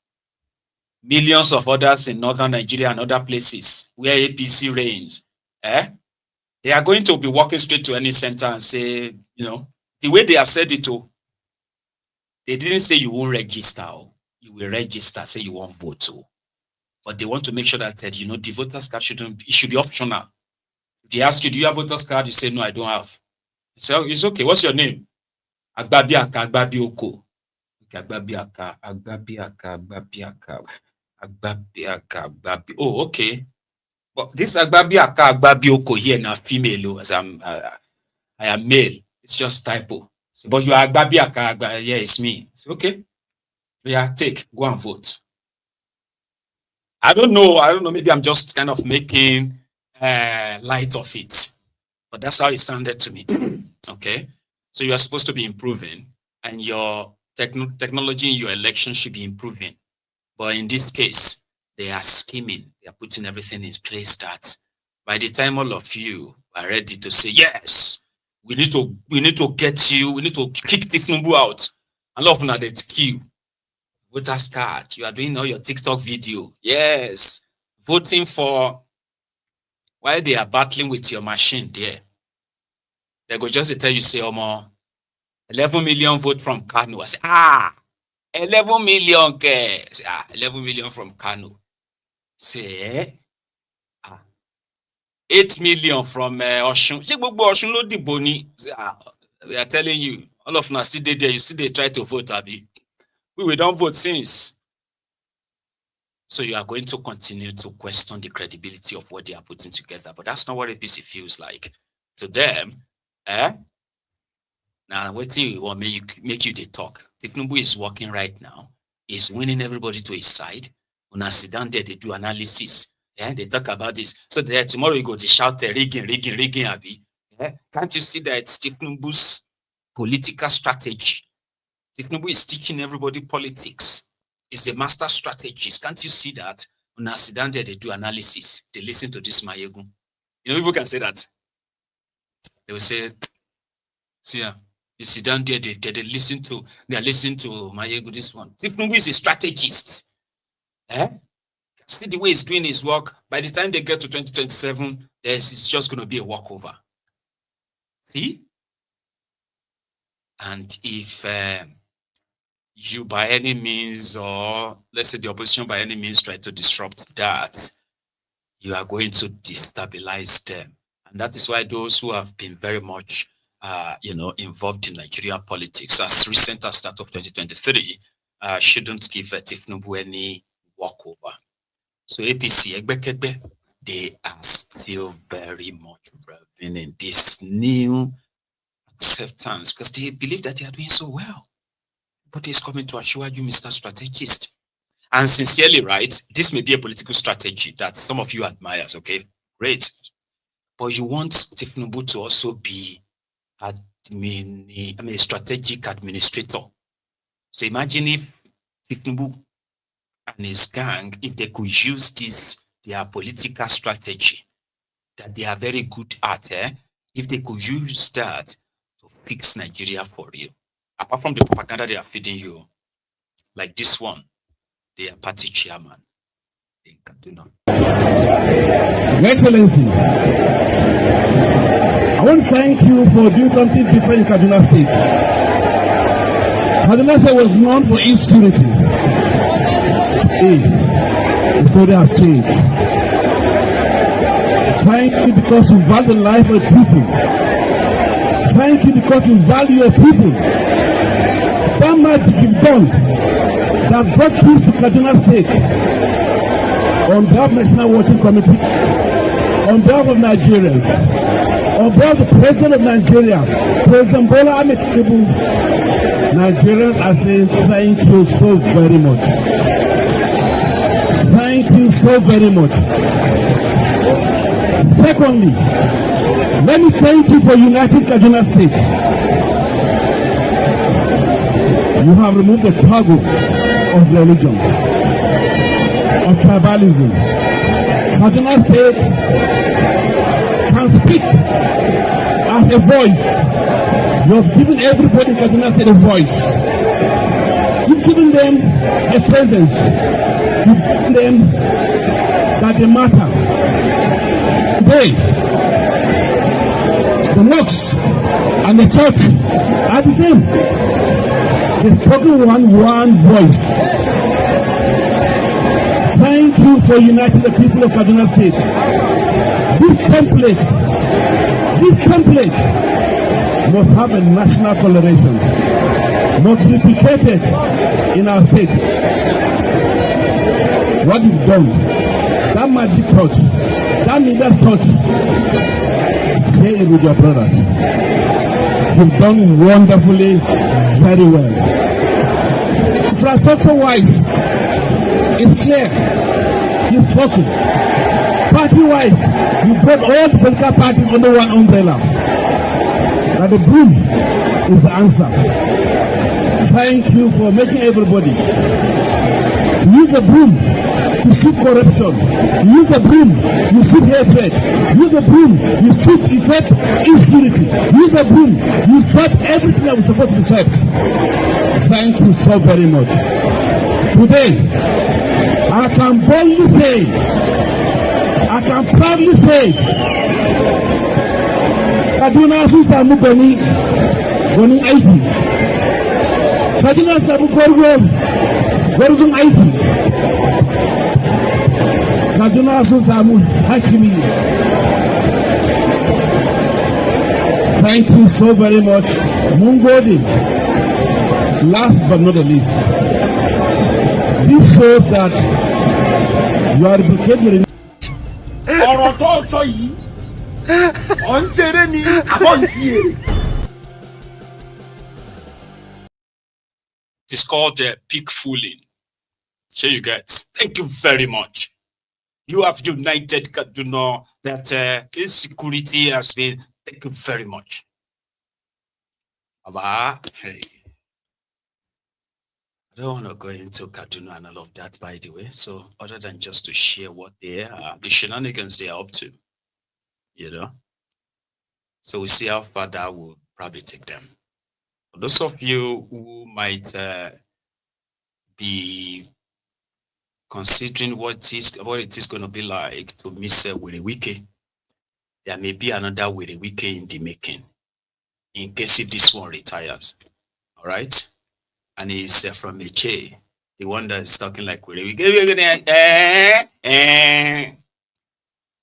Millions of others in northern Nigeria and other places where APC reigns, they are going to be walking straight to any center and say, the way they have said it, they didn't say you won't register, you will register, say you won't vote. But they want to make sure that, the voters card should be optional. If they ask you, do you have voters card? You say, no, I don't have. You say, it's okay. What's your name? Agbabiaka, Agbabioko. Agbabiaka, Agbabiaka, Agbabiaka, Agbabiaka, Agbabi. Oh, okay. But this Agbabiaka, Agbabioko here now female, as I am male. It's just typo. So, but you are Agbabiaka, yeah, it's me. So, okay. Yeah, go and vote. I don't know. Maybe I'm just kind of making light of it. But that's how it sounded to me. Okay. So you are supposed to be improving, and your technology in your election should be improving. But in this case, they are scheming. They are putting everything in place that by the time all of you are ready to say, yes, we need to get you, we need to kick Tifnumbu out. And love now that queue. Voters card. You are doing all your TikTok video. Yes. Voting for, while they are battling with your machine there, they go just to tell you, say, 11 million vote from Kano. I say, 11 million. Say, 11 million from Kano. Say, 8 million from Oshun. Say, Oshun lo dibo ni. We are telling you, all of us still there. You see, they try to vote, Abi. We don't vote since. So you are going to continue to question the credibility of what they are putting together. But that's not what APC feels like. To them, now what do you want make you they talk? Tifnumbu is working right now. He's winning everybody to his side. When I sit down there, they do analysis. They talk about this. So there tomorrow you go to shout rigging, Abi. Can't you see that it's Tifnumbu's political strategy? Tifnumbu is teaching everybody politics. He's a master strategist. Can't you see that? When I sit down there, they do analysis. They listen to this Maiyegun. People can say that. They will say, see, you sit down there, they are listening to Maiyegun, this one. Tifnumbu is a strategist. See the way he's doing his work. By the time they get to 2027, it's just going to be a walkover. See? And if you by any means, or let's say the opposition by any means try to disrupt that, you are going to destabilize them. And that is why those who have been very much involved in Nigerian politics as recent as that of 2023 shouldn't give Tifnumbu any walkover. So APC, Egbekegbe, they are still very much revving in this new acceptance because they believe that they are doing so well. But he's coming to assure you, Mr. Strategist. And sincerely, right, this may be a political strategy that some of you admire, okay? Great. But you want Tifnumbu to also be a strategic administrator. So imagine if Tifnumbu and his gang, if they could use their political strategy that they are very good at, if they could use that to fix Nigeria for real. Apart from the propaganda they are feeding you, like this one, their party chairman in Kaduna. Your Excellency, I want to thank you for doing something different in Kaduna State. Kaduna State was known for insecurity. The story has changed. Thank you because you value the life of people. Thank you because you value your people. That magic you've done that brought peace to Kaduna State. On behalf of National Working Committee, on behalf of Nigerians, on behalf of the President of Nigeria, President Bola Ahmed Tinubu, Nigerians are saying thank you so very much. Thank you so very much. Secondly, let me thank you for uniting Kaduna State. You have removed the cargo of religion, of tribalism. Kaduna State can speak as a voice. You have given everybody in Kaduna State a voice. You've given them a presence. You've given them that they matter. Today, the mosques and the church are the same. They're spoken one voice. Thank you for uniting the people of Kaduna State. This template must have a national coloration, must be replicated in our state. What you've done, that magic touch, that Midas touch, share it with your brothers. You've done wonderfully, very well. Infrastructure-wise, it's clear. You've spoken. Party-wise, you brought all the political parties under one umbrella. But the broom is the answer. Thank you for making everybody use the broom to shoot corruption. Use the broom, you shoot hatred. Use the broom, you shoot effect insecurity. Use the broom, you swept everything that was supposed to be swept. Thank you so very much. Today, I can boldly say, I can proudly say, Kaduna sun samu gani aiki. Kaduna samu gwarzon aiki. Kaduna sun samu hakimi. Thank you so very much. Mun gode. Last but not the least, this shows that you are replicating. ọ̀rọ̀ tó sọ yìí ọ̀ ń ṣeré ní àbọ̀ ń ṣe èrè. It is called peak fooling. Sure you get. Thank you very much. You have united Kaduna. That insecurity has been. Thank you very much. Hey. I don't want to go into Kaduna and all of that, by the way. So, other than just to share what they are, the shenanigans they are up to, you know. So we see how far that will probably take them. For those of you who might be considering what it is going to be like to miss Wirewike, there may be another Wirewike in the making, in case if this one retires. All right. And he's from Eche, the one that's talking like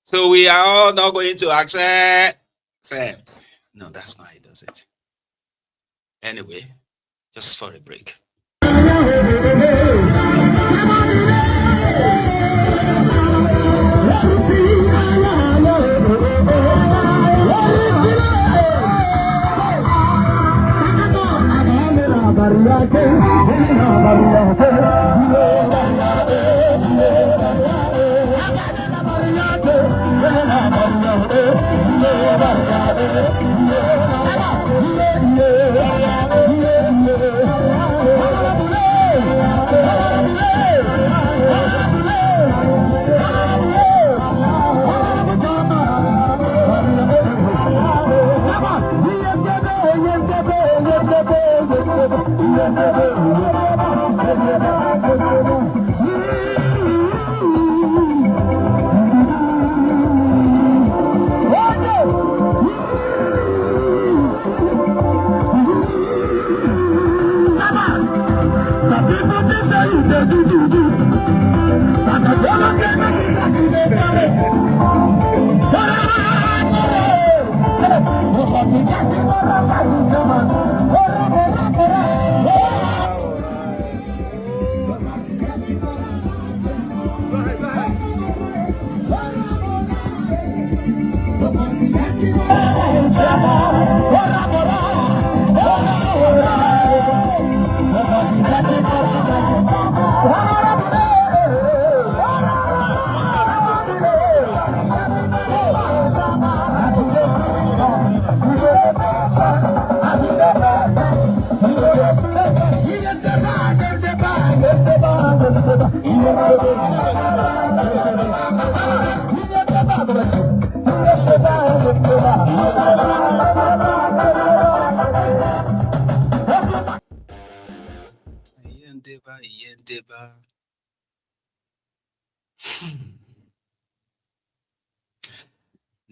so we are all not going to accept. No, that's not how he does it. Anyway, just for a break.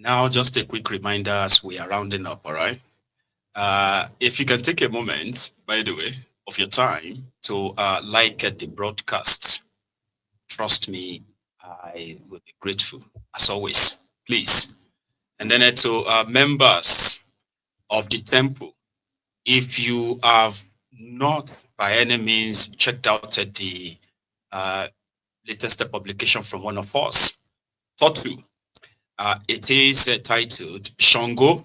Now, just a quick reminder as we are rounding up, all right? If you can take a moment, by the way, of your time to like the broadcast, trust me, I will be grateful, as always, please. And then to members of the temple, if you have not by any means checked out the latest publication from one of us, Totu, it is titled Shango,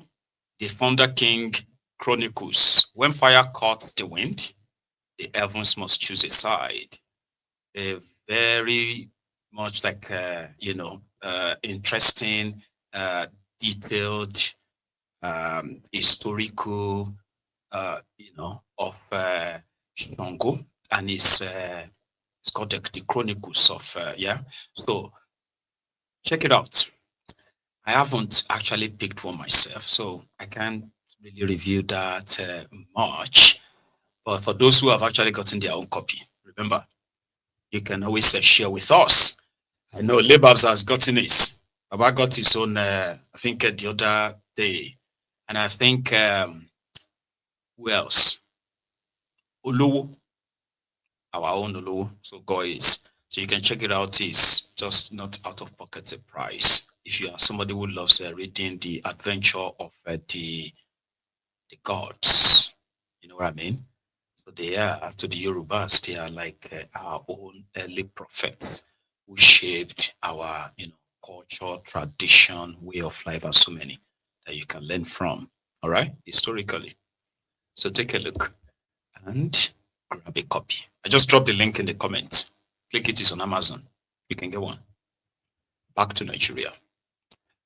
the Thunder King Chronicles. When fire caught the wind, the heavens must choose a side. A very much like, interesting, detailed, historical, of Shango, and it's called the Chronicles of, So check it out. I haven't actually picked one myself, so I can't really review that much. But for those who have actually gotten their own copy, remember, you can always share with us. I know Lebabs has gotten his. Baba got his own, I think, the other day. And I think, who else? Olowo, our own Olowo. So guys, so you can check it out. It's just not out of pocket a price. If you are somebody who loves reading the adventure of the gods, you know what I mean? So they are, to the Yorubas, they are like our own early prophets who shaped our, culture, tradition, way of life, and so many that you can learn from. All right, historically. So take a look and grab a copy. I just dropped the link in the comments. Click it, it's on Amazon. You can get one. Back to Nigeria.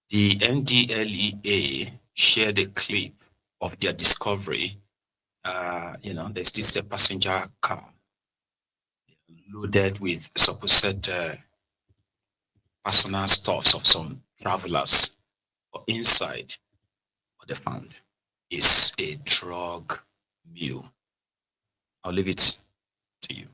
The NDLEA shared a clip of their discovery. There's this passenger car loaded with supposed personal stuffs of some travelers. But inside, what they found is a drug mule. I'll leave it to you.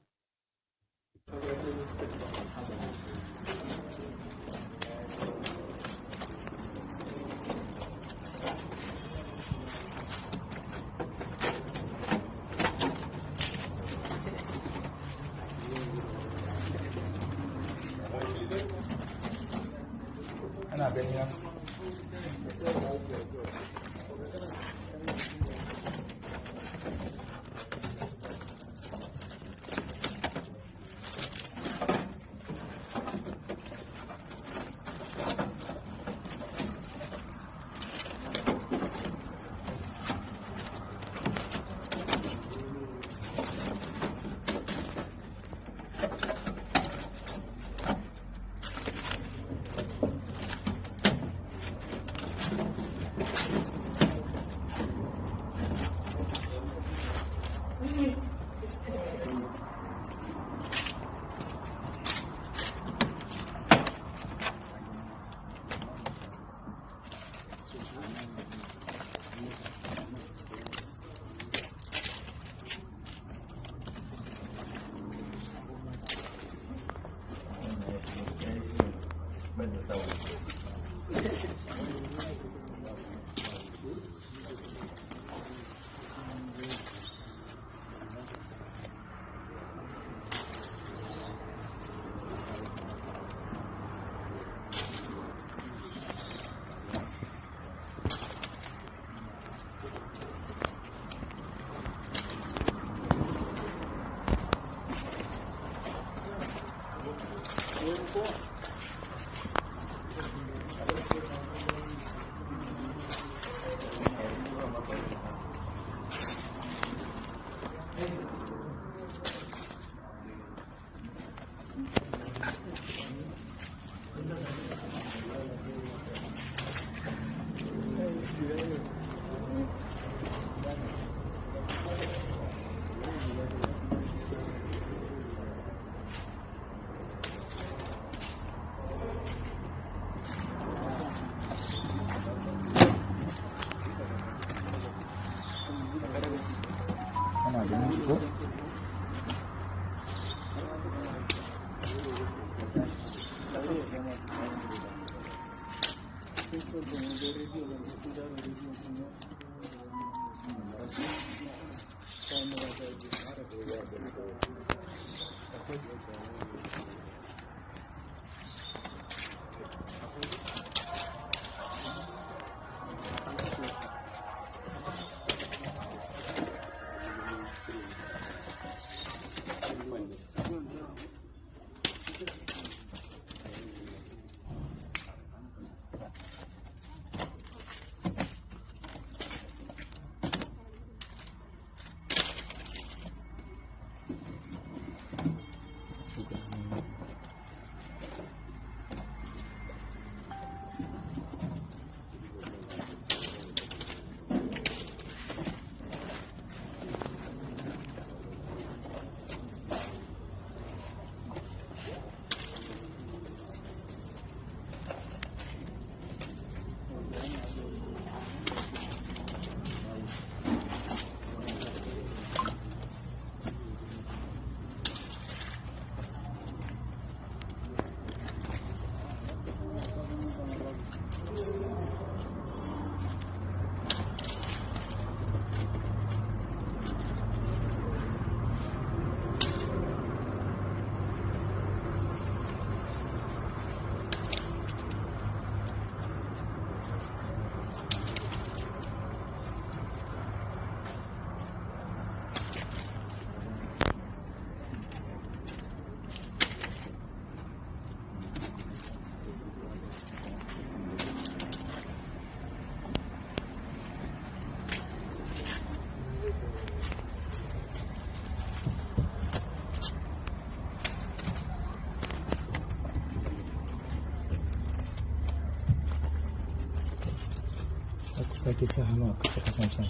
sake sa hannu a kasa kasancen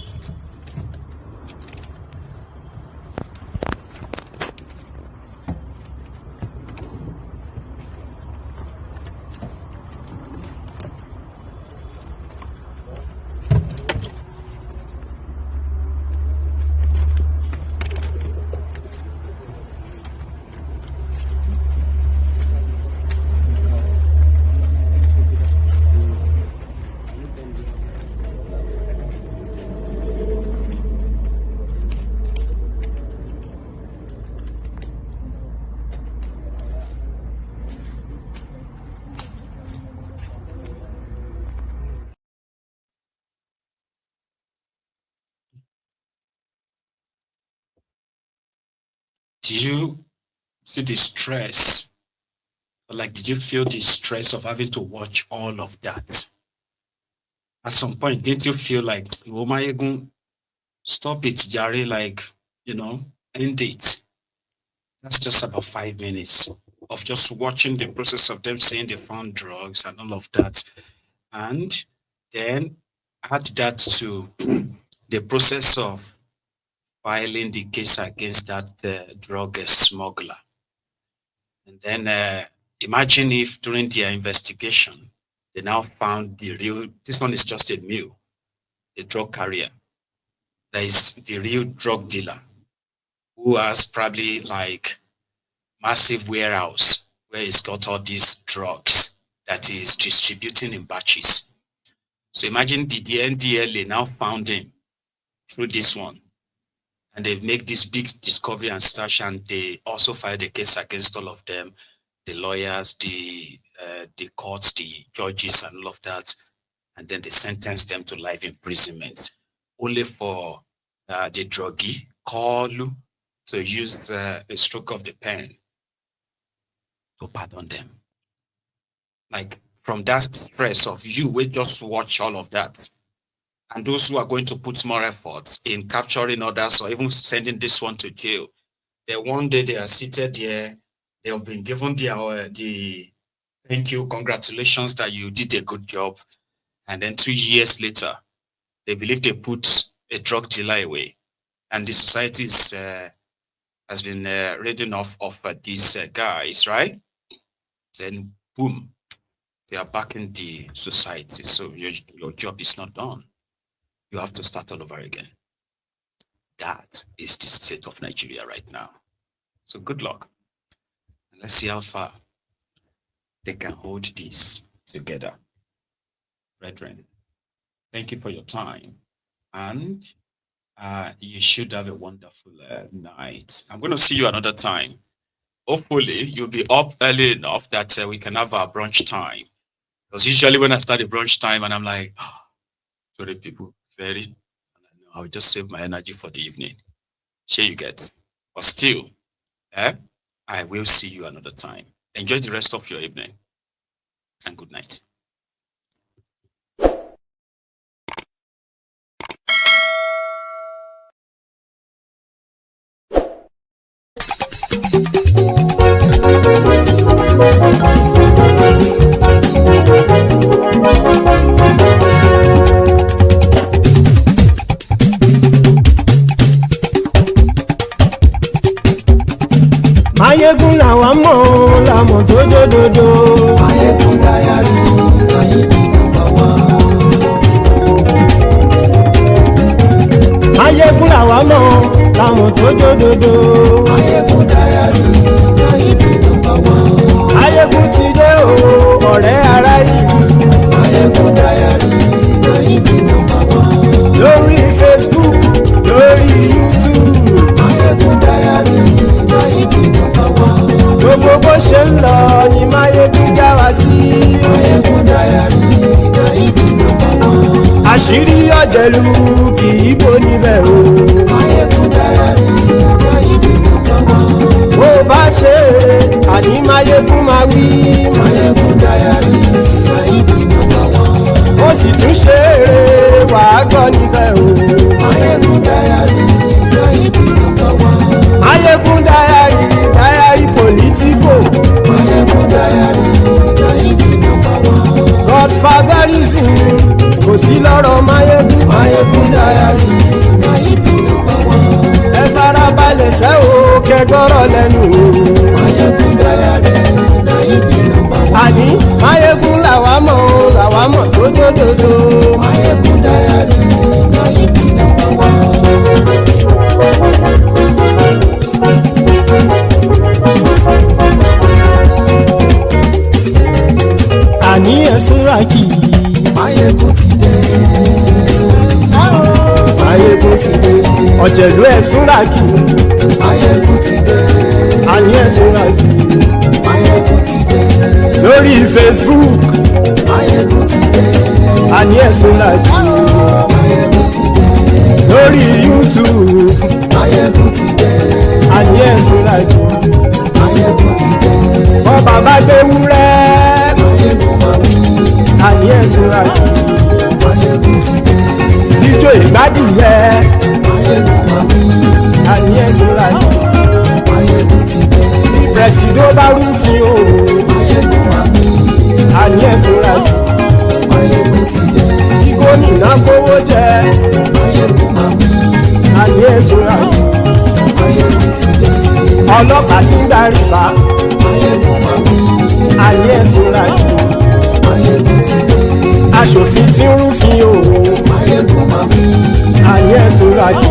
Did you see the stress? Like, did you feel the stress of having to watch all of that? At some point, didn't you feel like, oh Maiyegun, stop it, Jare, like, end it? That's just about 5 minutes of just watching the process of them saying they found drugs and all of that. And then add that to the process of filing the case against that drug smuggler. And then imagine if during their investigation, they now found this one is just a mule, a drug carrier. That is the real drug dealer who has probably like massive warehouse where he's got all these drugs that he's distributing in batches. So imagine the NDLA now found him through this one. And they make this big discovery and stash, and they also filed a case against all of them, the lawyers, the courts, the judges, and all of that. And then they sentenced them to life imprisonment, only for the druggie, Kalu, to use a stroke of the pen to pardon them. Like, from that stress of you, we just watch all of that. And those who are going to put more efforts in capturing others or even sending this one to jail, then one day they are seated there, they have been given the thank you, congratulations that you did a good job. And then 2 years later, they believe they put a drug dealer away. And the society has been reading off of these guys, right? Then boom, they are back in the society. So your job is not done. You have to start all over again. That is the state of Nigeria right now. So good luck. And let's see how far they can hold this together. brethren, thank you for your time. And you should have a wonderful night. I'm going to see you another time. Hopefully, you'll be up early enough that we can have our brunch time. Because usually when I start the brunch time and I'm like, oh, sorry, people, I'll just save my energy for the evening. Sure you get. But still, I will see you another time. Enjoy the rest of your evening. And good night. Maiyegun làwa mọ̀ làmọ̀ tó dòdòdò. Maiyegun dayari Maiyegun number one. Maiyegun làwa mọ̀ làmọ̀ tó dòdòdò. Maiyegun dayari Maiyegun number one. Maiyegun ti dé o ọ̀rẹ́ ará ìlú. Maiyegun dayari Maiyegun number one. Lórí Facebook lórí YouTube. Maiyegun dayari Maiyegun number one. Gbogbo bó ṣe ń lọ ni Maiyegun já wa sí. Maiyegun dayari Maiyegun number one. Àṣírí ọ̀jẹ̀lú kì í bò níbẹ̀ o. Maiyegun dayari Maiyegun number one. Bó bá ṣe àní Maiyegun máa wí. Maiyegun dayari Maiyegun number one. Ó sì tún ṣe eré wàá gbọ́ níbẹ̀ o. Maiyegun dayari Maiyegun number one. Maiyegun dayari Politico. Maiyegun dayari Maiyegun number one. Godfatherism kò sí lọ́rọ̀ Maiyegun. Maiyegun dayari Maiyegun number one. Ẹ farabalẹ̀ sẹ́ o kẹgọ́rọ̀ lẹ́nu o. Maiyegun dayari Maiyegun number one. Àní Maiyegun làwa mọ̀ tó dòdòdò. Maiyegun dayari Maiyegun number one. Àní ẹ̀sùn ràkì. Maiyegun ti dé. Maiyegun ti dé. Ọ̀jẹ̀lú ẹ̀sùn ràkì. Maiyegun ti dé. Àní ẹ̀sùn ràkì. Maiyegun ti dé. Lórí Facebook. Maiyegun ti dé. Àní ẹ̀sùn ràkì. Maiyegun ti dé. Lórí YouTube. Maiyegun ti dé. Àní ẹ̀sùn ràkì. Maiyegun ti dé. Ọba bá gbé wúrẹ́. Maiyegun máa wí. Àní ẹ̀sùn ràkì. Maiyegun ti dé. Ijó ìgbádìyẹ. Maiyegun máa wí. Àní ẹ̀sùn ràkì. Maiyegun ti dé. Pẹ̀sìdó bá rúfin o. Maiyegun máa wí. Àní ẹ̀sùn ràkì. Maiyegun ti dé. Bí gómìnà kówó jẹ. Maiyegun máa wí. Àní ẹ̀sùn ràkì. Maiyegun ti dé. Ọlọ́pàá tí ń darí bá. Maiyegun máa wí. Àní ẹ̀sùn ràkì. Maiyegun ti dé. Aṣòfin tí ń rúfin o. Maiyegun máa wí. Àní ẹ̀sùn ràkì.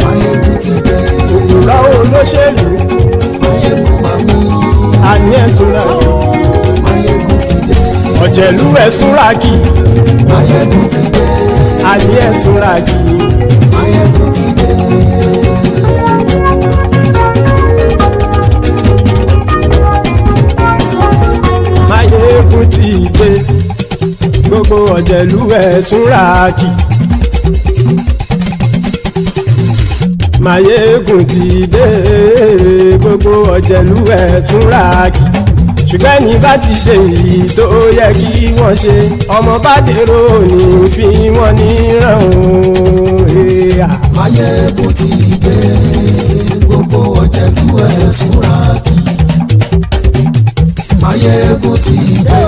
Maiyegun ti dé. Òkúra olóṣèlú. Maiyegun máa wí. Àní ẹ̀sùn ràkì. Maiyegun ti dé. Ọ̀jẹ̀lú ẹ̀sùn ràkì. Maiyegun ti dé. Àní ẹ̀sùn ràkì. Maiyegun ti dé. Maiyegun ti dé. Gbogbo ọ̀jẹ̀lú ẹ̀sùn ràkì. Maiyegun ti dé. Gbogbo ọ̀jẹ̀lú ẹ̀sùn ràkì. Ṣùgbọ́n ní bá ti ṣe èyí tó yẹ kí wọ́n ṣe, ọmọ bá dèrò ní fi wọ́n níran o. Maiyegun ti dé. Gbogbo ọ̀jẹ̀lú ẹ̀sùn ràkì. Maiyegun ti dé.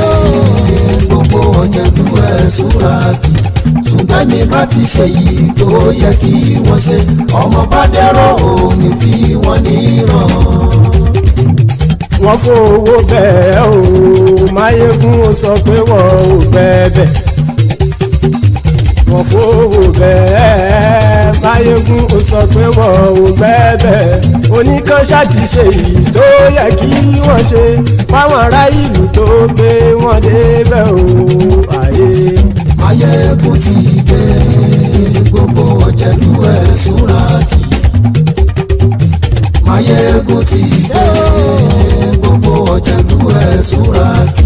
Gbogbo ọ̀jẹ̀lú ẹ̀sùn ràkì. Ṣùgbọ́n ní bá ti ṣe èyí tó yẹ kí wọ́n ṣe, ọmọ bá dèrò ní fi wọ́n níran. Wọ́n fowó bẹ́ẹ̀ o. Maiyegun ó sọ pé wọ́n ò bẹ́ẹ̀. Wọ́n fowó bẹ́ẹ̀. Maiyegun ó sọ pé wọ́n ò bẹ́ẹ̀. Oníkan ṣáàtì ṣe èyí tó yẹ kí wọ́n ṣe fáwọn ará ìlú tó gbé wọn débẹ̀ o. Àyè. ti dé gbogbo ọ̀jẹ̀lú ẹ̀ súnra kì. Maiyegun ti dé gbogbo ọ̀jẹ̀lú ẹ̀ súnra kì.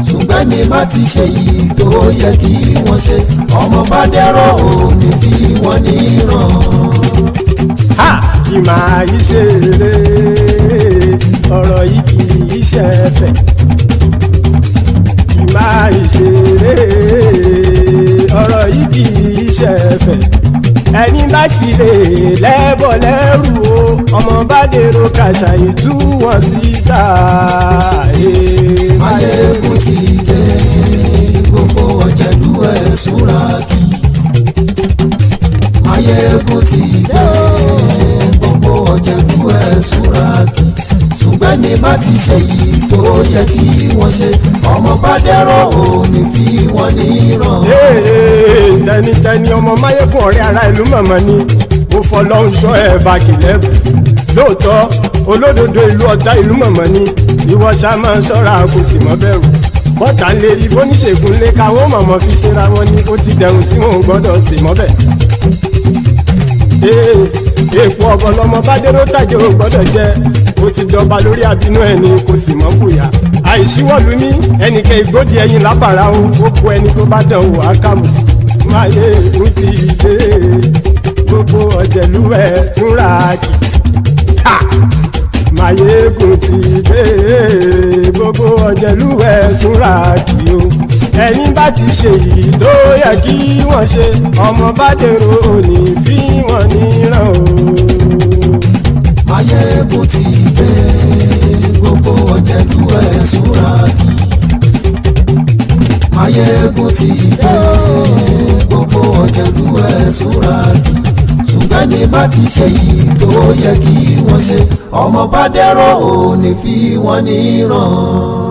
Ṣùgbọ́n ní bá ti ṣe yìí tó yẹ kí wọ́n ṣe ọmọ bá dẹ́rọ̀ òní fi wọ́n níran. Ha! Kì máa yí ṣeré ọ̀rọ̀ yìí kì í ṣẹ̀fẹ̀. Kì máa yí ṣeré ọ̀rọ̀ yìí kì í ṣẹ̀fẹ̀. Ẹni bá ti lè lẹ́bọ̀ lẹ́rù o ọmọ bá dèrò kàṣà ìtú wọn síta. Maiyegun ti dé gbogbo ọ̀jẹ̀lú ẹ̀ súnra kì. Maiyegun ti dé gbogbo ọ̀jẹ̀lú ẹ̀ súnra kì. Ṣùgbọ́n ní bá ti ṣe yìí tó yẹ kí wọ́n ṣe ọmọ bá dẹ́rọ̀ òní fi wọ́n níran. Tẹnitẹni ọmọ Maiyegun ọ̀rẹ́ ara ìlú mọ̀mọ́ ni mo fọlọ́hún sọ ẹ̀ bá kìlẹ́bù. Lóòótọ́ olódodo ìlú ọ̀tá ìlú mọ̀mọ́ ni ìwọ ṣá máa ń ṣọ́ra kò sì mọ́ bẹ̀rù. Bọ́tà ń lè rí bóníṣègùn lé káwọn mọ̀mọ́ fi ṣera wọn ni ó ti dẹrùn tí wọn ò gbọ́dọ̀ sì mọ́ bẹ̀. Èèpo ọ̀gọ̀ lọmọ bá dérò tàjẹ́ ò gbọ́dọ̀ jẹ́ ó ti dọba lórí àbínú ẹni kò sì mọ́ bùyà. Àìsíwọ̀lú ní ẹnìkẹ́ ìgbódì ẹyin lábàrá o ó kó ẹni tó bá dán o àkàmù. Maiyegun ti dé gbogbo ọ̀jẹ̀lú ẹ̀ túnra kì. Maiyegun ti dé gbogbo ọ̀jẹ̀lú ẹ̀ túnra kì o. Ẹni bá ti ṣe yìí tó yẹ kí wọ́n ṣe ọmọ bá dèrò òní fi wọ́n níran o. Maiyegun ti dé gbogbo ọ̀jẹ̀lú ẹ̀ súnra kì. Maiyegun ti dé gbogbo ọ̀jẹ̀lú ẹ̀ súnra kì. Ṣùgbọ́n ní bá ti ṣe yìí tó yẹ kí wọ́n ṣe ọmọ bá dẹ́rọ̀ òní fi wọ́n níran.